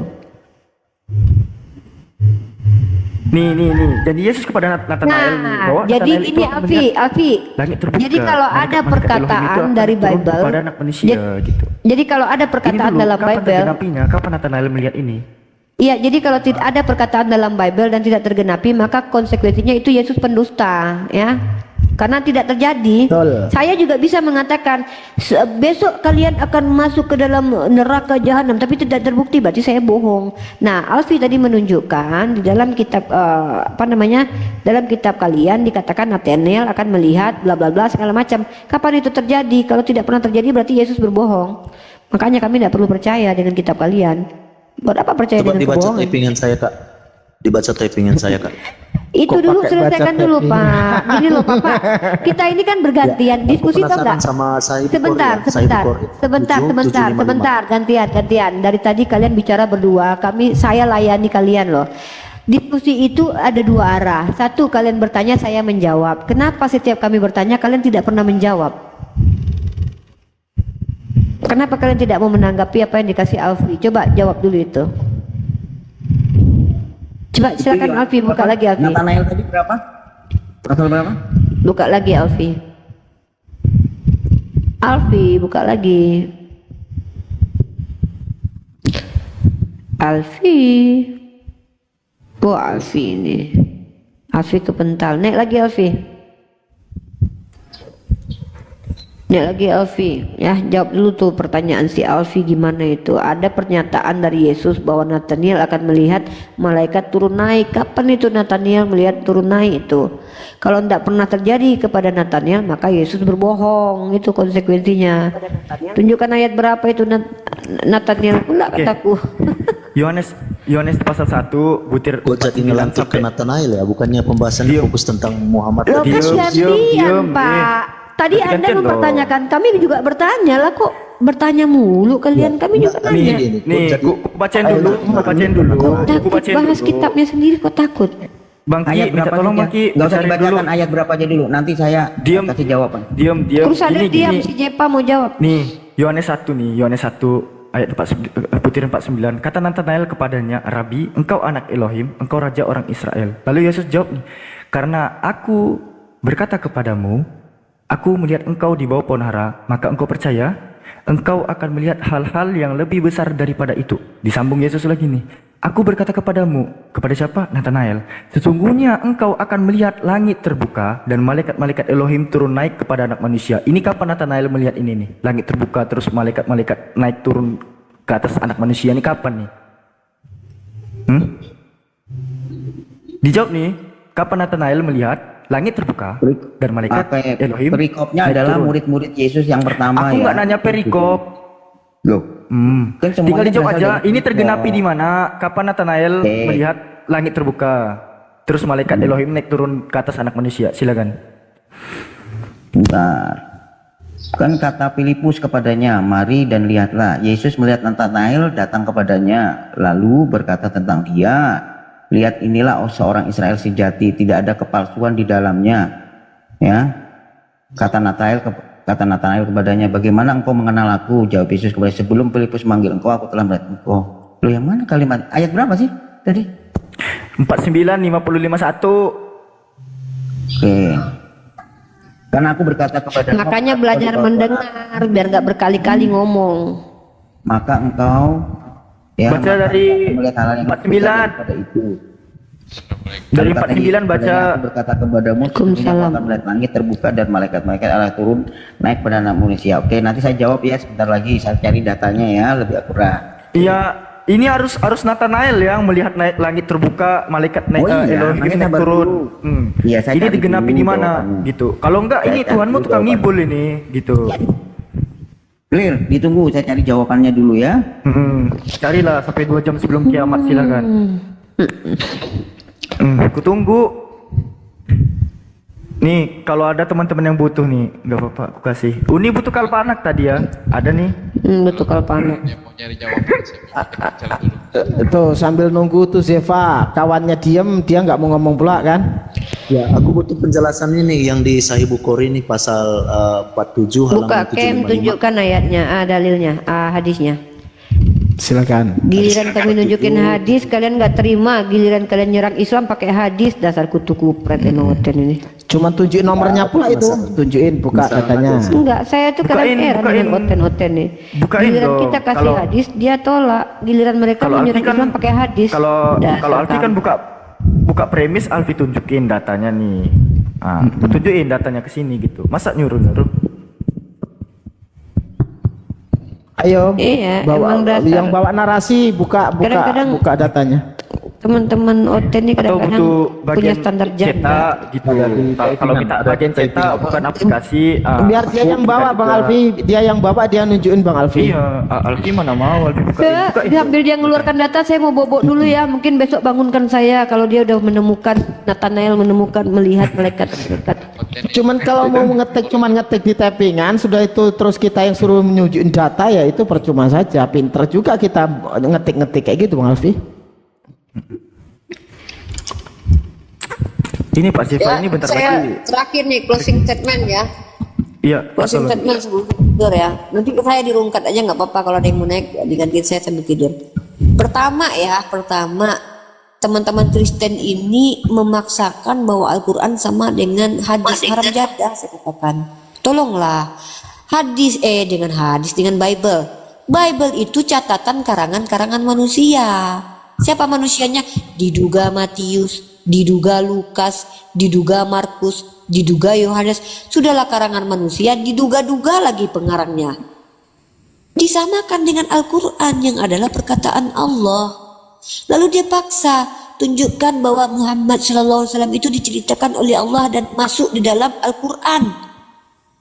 Nih. Jadi Yesus kepada Nathanael nih, bahwa Nah, jadi Nathanael ini itu akan melihat Alfi. langit terbuka. Jadi kalau ada Malaikat-malaikat Elohim itu perkataan akan dari turun Bible, kepada anak manusia gitu. Jadi kalau ada Ini perkataan dulu, dalam kapan Bible, tergenapinya? Kapan Nathanael melihat ini? iya, jadi kalau tidak ada perkataan dalam Bible dan tidak tergenapi, maka konsekuensinya itu Yesus pendusta, ya. Karena tidak terjadi. Betul. Saya juga bisa mengatakan besok kalian akan masuk ke dalam neraka jahanam, tapi tidak terbukti, berarti saya bohong. Nah, Alfi tadi menunjukkan di dalam kitab dalam kitab kalian dikatakan Nathanael akan melihat bla bla bla segala macam. Kapan itu terjadi? Kalau tidak pernah terjadi berarti Yesus berbohong. Makanya kami tidak perlu percaya dengan kitab kalian. Buat apa percaya Coba dengan dibaca kebohongan? typingan saya, Kak. Dibaca typingan saya, Kak. Itu Kok dulu pakai selesaikan baca dulu typing? Pak. Gini loh Pak. Kita ini kan bergantian diskusi toh penasaran enggak? sama Sahih Sebentar, Bukhari, Sahih Bukhari. 7, 755. sebentar, gantian. Dari tadi kalian bicara berdua, saya layani kalian loh. Diskusi itu ada dua arah. Satu, kalian bertanya, saya menjawab. Kenapa setiap kami bertanya kalian tidak pernah menjawab? Kenapa kalian tidak mau menanggapi apa yang dikasih Alfi? Coba jawab dulu itu. Coba silakan ya, Alfi, buka lagi Alfi. Nathanael tadi berapa? Pasal berapa? Buka lagi Alfi. Alfi, buka lagi. Alfi. Oh, Alfi ini. Alfi kepental. Naik lagi Alfi. Naik lagi Alfi. Ya, jawab dulu tuh pertanyaan si Alfi gimana itu. Ada pernyataan dari Yesus bahwa Nathanael akan melihat malaikat turun naik. Kapan itu Nathanael melihat turun naik itu? Kalau tidak pernah terjadi kepada Nathanael, maka Yesus berbohong. Itu konsekuensinya. Tunjukkan ayat berapa itu Nathanael pula kataku. Yohanes pasal 1 butir Kok jadi 9 ngelantik ke sampai Nathanael ya? Bukannya pembahasannya fokus tentang Muhammad Loh, tadi. kan gantian Pak. Tadi Gantian Anda dong. mempertanyakan, kami juga bertanya lah, kok bertanya mulu kalian? Kami juga Enggak, nanya. Nih, ku bacain dulu. Takut bahas kitabnya sendiri, kok takut? Bang Ki, Ayat minta berapa tolong aja? Bang Ki, Nggak usah bacain dibacakan ayat berapa aja dulu. Nanti saya Diam. kasih jawaban. Diam. Terus ada Gini, diam, gini. si Jepa mau jawab. Nih, Yohanes 1 ayat 49, butir 49. Kata Nathanael kepadanya, "Rabi, engkau anak Elohim, engkau raja orang Israel." Lalu Yesus jawab nih, "Karena aku berkata kepadamu, aku melihat engkau di bawah pohon ara, maka engkau percaya? Engkau akan melihat hal-hal yang lebih besar daripada itu." Disambung Yesus lagi nih, "Aku berkata kepadamu," kepada siapa? Nathanael, "sesungguhnya engkau akan melihat langit terbuka dan malaikat-malaikat Elohim turun naik kepada anak manusia." Ini kapan Nathanael melihat ini nih? Langit terbuka terus malaikat-malaikat naik turun ke atas anak manusia, ini kapan nih? Dijawab nih, kapan Nathanael melihat langit terbuka dan malaikat Elohim Perikopnya naik adalah turun? murid-murid Yesus yang pertama Aku ya. nggak nanya perikop. Loh, kan semuanya Tinggal dijawab berasal aja. dari Ini tergenapi perikop. di mana? Kapan Nathanael Oke. melihat langit terbuka, terus malaikat Elohim naik turun ke atas anak manusia? Silakan. Bentar. Kan kata Filipus kepadanya, "Mari dan lihatlah." Yesus melihat Nathanael datang kepadanya, lalu berkata tentang dia, "Lihat, inilah seorang Israel sejati, tidak ada kepalsuan di dalamnya." Ya. Kata Nathanael kepadanya, "Bagaimana engkau mengenal aku?" Jawab Yesus kepada, "Sebelum Filipus manggil engkau, aku telah melihat engkau." Loh, yang mana kalimat? Ayat berapa sih tadi? 49, 55, 1. Oke. Karena aku berkata kepada Makanya belajar mendengar biar nggak berkali-kali ngomong. maka engkau ya Baca maka dari engkau melihat hal yang 49. pada itu. Dari Kata 49 baca Aku berkata kepadamu, sesungguhnya kau akan melihat langit terbuka dan malaikat-malaikat Allah turun naik pada anak manusia. Oke, nanti saya jawab ya sebentar lagi. Saya cari datanya ya lebih akurat. Iya, ini harus Nathanael yang melihat naik langit terbuka, malaikat naik Elohim makanya naik baru turun. dulu. Iya, saya Ini cari digenapi dulu di mana jawabannya. gitu. Kalau enggak Saya ini cari Tuhanmu dulu tukang jawabannya. ngibul ini gitu. Clear, ditunggu saya cari jawabannya dulu ya. Carilah sampai 2 jam sebelum kiamat silakan. Aku tunggu. Nih, kalau ada teman-teman yang butuh nih, nggak apa-apa, aku kasih. Uni butuh kalpanak tadi ya, ada nih. Betul kalau panik. Tuh sambil nunggu tuh Zeva, kawannya diem, dia nggak mau ngomong pula kan? Ya, aku butuh penjelasan ini yang di Sahih Bukhari ini pasal 47 halaman Buka Kem, 755. tunjukkan ayatnya, dalilnya, hadisnya. Silakan. Giliran kami nunjukin hadis, kalian nggak terima. Giliran kalian nyerang Islam pakai hadis, dasar kutu kupret emang Oten ini. Cuman tunjukin nomornya pula itu, tunjukin buka datanya. Enggak, saya tuh kadang heran dengan Oten nih. Bukain Giliran dong. kita kasih Kalau- hadis, dia tolak. Giliran mereka Kalau menyerang Alfi kan- Islam pakai hadis. Kalau Alfi kan buka premis, Alfi tunjukin datanya nih. Tunjukin datanya ke sini gitu. Masa nyuruh-nyuruh? Ayo, Iya, bawa emang dasar. yang bawa narasi, buka Kadang-kadang- datanya. Teman-teman Oten ini Atau kadang-kadang butuh punya bagian standar cetak janda. gitu. Kalau kita bagian cetak bukan aplikasi. Biar dia yang bawa Bang Alfi, dia yang bawa, dia nunjukin Bang Alfi. Iya, Alfi mana mau Alfi Saya bukain. sambil dia ngeluarkan data, saya mau bobok dulu ya. Mungkin besok bangunkan saya kalau dia udah menemukan, Nathanael menemukan, melihat malaikat terdekat. Cuman kalau mau ngetik di tappingan, sudah itu terus kita yang suruh menunjukin data ya itu percuma saja. Pinter juga kita ngetik kayak gitu Bang Alfi. Ini Pak Siva ini bentar saya lagi. terakhir nih closing statement ya. Iya, Closing Pak. statement sebelum tidur ya. Nanti saya dirungkat aja nggak apa-apa kalau ada yang mau naik digantiin saya sambil tidur. Pertama, teman-teman Kristen ini memaksakan bahwa Al-Quran sama dengan hadis haram jadah, saya katakan. Tolonglah. Dengan Bible. Bible itu catatan karangan-karangan manusia. Siapa manusianya? Diduga Matius, diduga Lukas, diduga Markus, diduga Yohanes. Sudahlah karangan manusia, diduga-duga lagi pengarangnya. Disamakan dengan Al-Quran yang adalah perkataan Allah. Lalu dia paksa tunjukkan bahwa Muhammad SAW itu diceritakan oleh Allah dan masuk di dalam Al-Quran.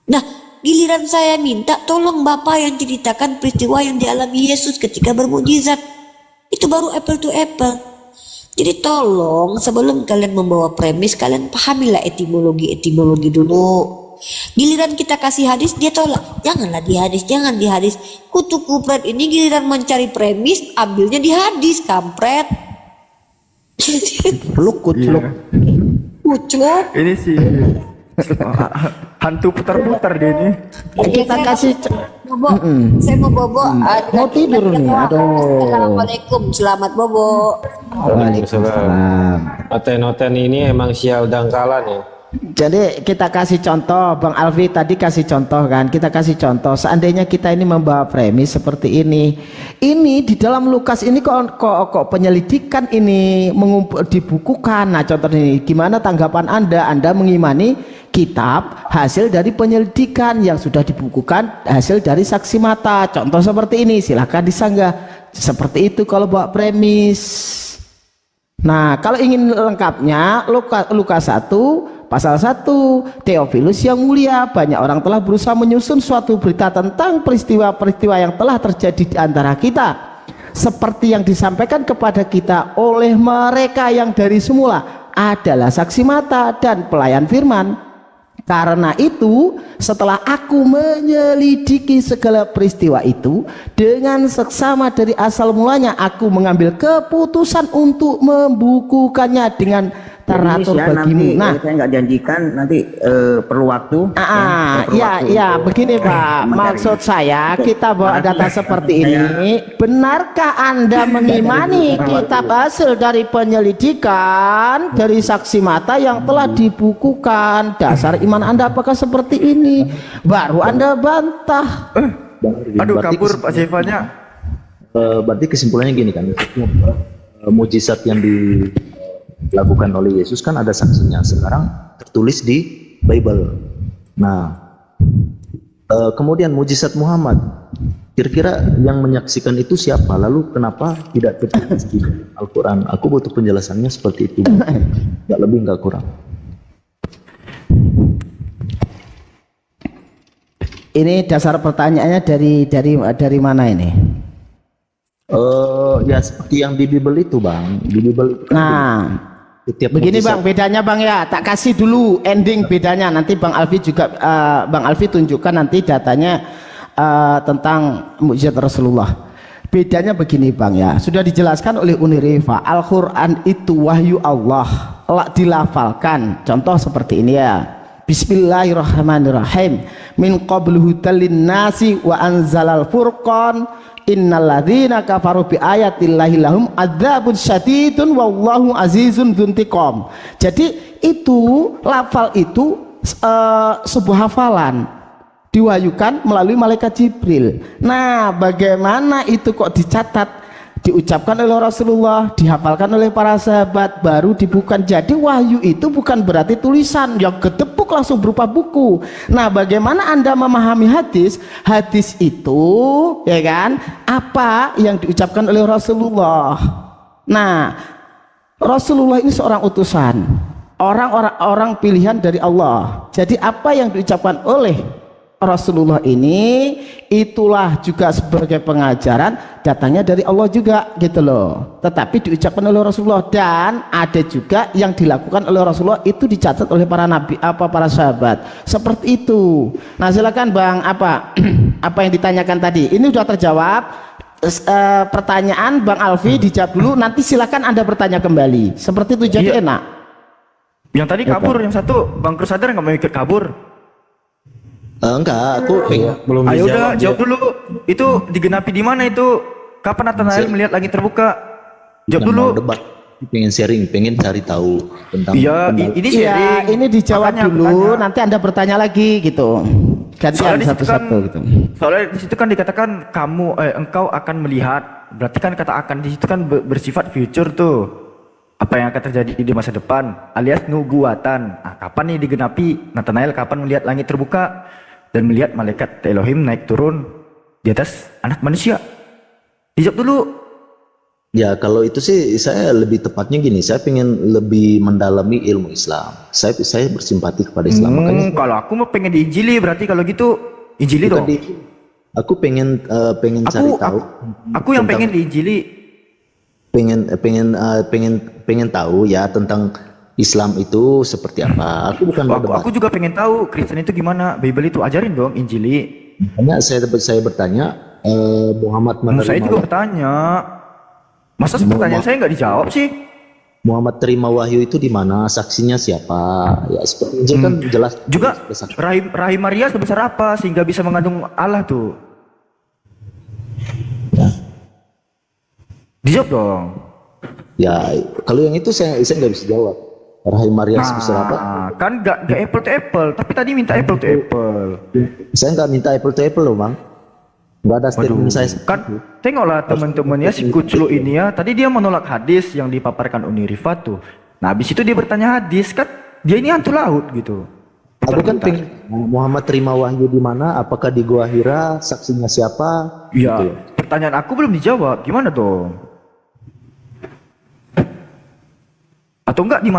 Nah, giliran saya minta tolong Bapak yang ceritakan peristiwa yang dialami Yesus ketika bermukjizat. Itu baru apple to apple. Jadi tolong sebelum kalian membawa premis, kalian pahamilah etimologi dulu. Giliran kita kasih hadis, dia tolak. Jangan di hadis. Kutu kupret ini giliran mencari premis, ambilnya di hadis, kampret. Kucluk. Kucluk. Ini sih hantu putar-putar dia ini. Kita kasih Saya mau bobo. mau tidur nih. Aduh. Assalamualaikum, selamat bobo. Waalaikumsalam. Oten ini emang sial dangkalan ya. Jadi kita kasih contoh, Bang Alfi tadi kasih contoh kan, kita kasih contoh. Seandainya kita ini membawa premis seperti ini di dalam Lukas ini kok penyelidikan ini dibukukan. Nah contoh ini, gimana tanggapan Anda mengimani kitab hasil dari penyelidikan yang sudah dibukukan hasil dari saksi mata. Contoh seperti ini, silahkan disanggah. Seperti itu kalau bawa premis. Nah kalau ingin lengkapnya Lukas 1 Pasal 1, Theophilus yang mulia, banyak orang telah berusaha menyusun suatu berita tentang peristiwa-peristiwa yang telah terjadi di antara kita, seperti yang disampaikan kepada kita oleh mereka yang dari semula adalah saksi mata dan pelayan firman. Karena itu, setelah aku menyelidiki segala peristiwa itu dengan seksama dari asal mulanya, aku mengambil keputusan untuk membukukannya dengan teratur bagimu. Nah, saya nggak janjikan nanti perlu waktu. Begini Pak. Maksud saya kita bawa data seperti ini. Benarkah Anda mengimani kitab hasil dari penyelidikan dari saksi mata yang telah dibukukan? Dasar iman Anda apakah seperti ini? Baru Anda bantah. Aduh, Berarti kabur Pak Sifanya. berarti kesimpulannya gini kan, mujizat yang dilakukan oleh Yesus kan ada saksinya. Sekarang tertulis di Bible. Nah, kemudian mujizat Muhammad. Kira-kira yang menyaksikan itu siapa? Lalu kenapa tidak tertulis di Al-Quran? Aku butuh penjelasannya seperti itu. Nggak lebih, nggak kurang. Ini dasar pertanyaannya dari mana ini? Ya seperti yang di Bible itu, Bang. Di Bible itu kan setiap Begini mujizat- Bang, bedanya Bang ya, tak kasih dulu ending bedanya. Nanti Bang Alfi juga Bang Alfi tunjukkan nanti datanya tentang mukjizat Rasulullah. Bedanya begini Bang ya, sudah dijelaskan oleh Unirifa, Al-Quran itu wahyu Allah, dilafalkan. Contoh seperti ini ya. Bismillahirrahmanirrahim. Min qablu hudallin nasi wa anzalal furqan. Innalladzina kafaru bi ayatillahi lahum adzabun syadidun wallahu azizun dzuntiqam. Jadi itu lafal itu sebuah hafalan diwahyukan melalui malaikat Jibril. Nah, bagaimana itu kok dicatat, diucapkan oleh Rasulullah, dihafalkan oleh para sahabat, baru dibuka. Jadi wahyu itu bukan berarti tulisan yang gedebuk langsung berupa buku. Nah, bagaimana Anda memahami hadis? Hadis itu, ya kan, apa yang diucapkan oleh Rasulullah. Nah, Rasulullah ini seorang utusan, orang pilihan dari Allah. Jadi apa yang diucapkan oleh Rasulullah ini itulah juga sebagai pengajaran datangnya dari Allah juga gitu loh, tetapi diucapkan oleh Rasulullah. Dan ada juga yang dilakukan oleh Rasulullah itu dicatat oleh para nabi, para sahabat, seperti itu. Nah silakan Bang, apa yang ditanyakan tadi ini sudah terjawab. Pertanyaan Bang Alfi dijawab dulu, nanti silakan Anda bertanya kembali, seperti itu. Jadi enak. Yang tadi kabur, yang satu Bang Crusader nggak mau ikut kabur. Enggak, aku Belum Ayo udah dijawab. jawab dulu. Itu digenapi di mana itu? Kapan Nathanael melihat langit terbuka? Jawab nggak dulu. mau debat, pengen sharing, pengen cari tahu tentang Iya, ini Iya, sharing. ini dijawab Makanya aku dulu, tanya. nanti Anda bertanya lagi gitu. Gantian Soalnya di situ satu-satu gitu. Soalnya di situ kan dikatakan engkau akan melihat. Berarti kan kata akan di situ kan bersifat future tuh. Apa yang akan terjadi di masa depan, alias nubuatan. Nah, kapan nih digenapi? Nathanael kapan melihat langit terbuka dan melihat malaikat Elohim naik turun di atas anak manusia? Dijawab dulu. Ya kalau itu sih saya lebih tepatnya gini, saya pengen lebih mendalami ilmu Islam. Saya bersimpati kepada Islam, makanya Kalau aku mau pengen diinjili, berarti kalau gitu injili bukan dong. aku pengen cari tahu. Aku yang pengen diinjili. pengen tahu ya tentang Islam itu seperti apa. Aku bukan mau debat. Aku juga pengen tahu Kristen itu gimana. Bible itu ajarin dong injili. Makanya saya bertanya, Muhammad Saya juga menerima bertanya. Masa pertanyaan saya nggak dijawab sih? Muhammad terima wahyu itu di mana? Saksinya siapa? Ya seperti Injil kan jelas. Juga bersaksi. rahim Maria sebesar apa sehingga bisa mengandung Allah tuh? Ya. Dijawab dong. Ya, kalau yang itu saya nggak bisa jawab. Rahim Maria sebesar apa? Kan nggak apple to apple. Tapi tadi minta apple to apple. Saya nggak minta apple to apple loh, Bang. Nggak ada statement saya. Kan tengoklah teman-temannya si Kuclu ini ya. Tadi dia menolak hadis yang dipaparkan Unirifa tuh. Nah, habis itu dia bertanya hadis kan. Dia ini hantu laut gitu. Aku kan pengen Muhammad terima wahyu di mana? Apakah di Gua Hira? Saksinya siapa? Iya. Gitu ya. Pertanyaan aku belum dijawab. Gimana dong? Atau enggak di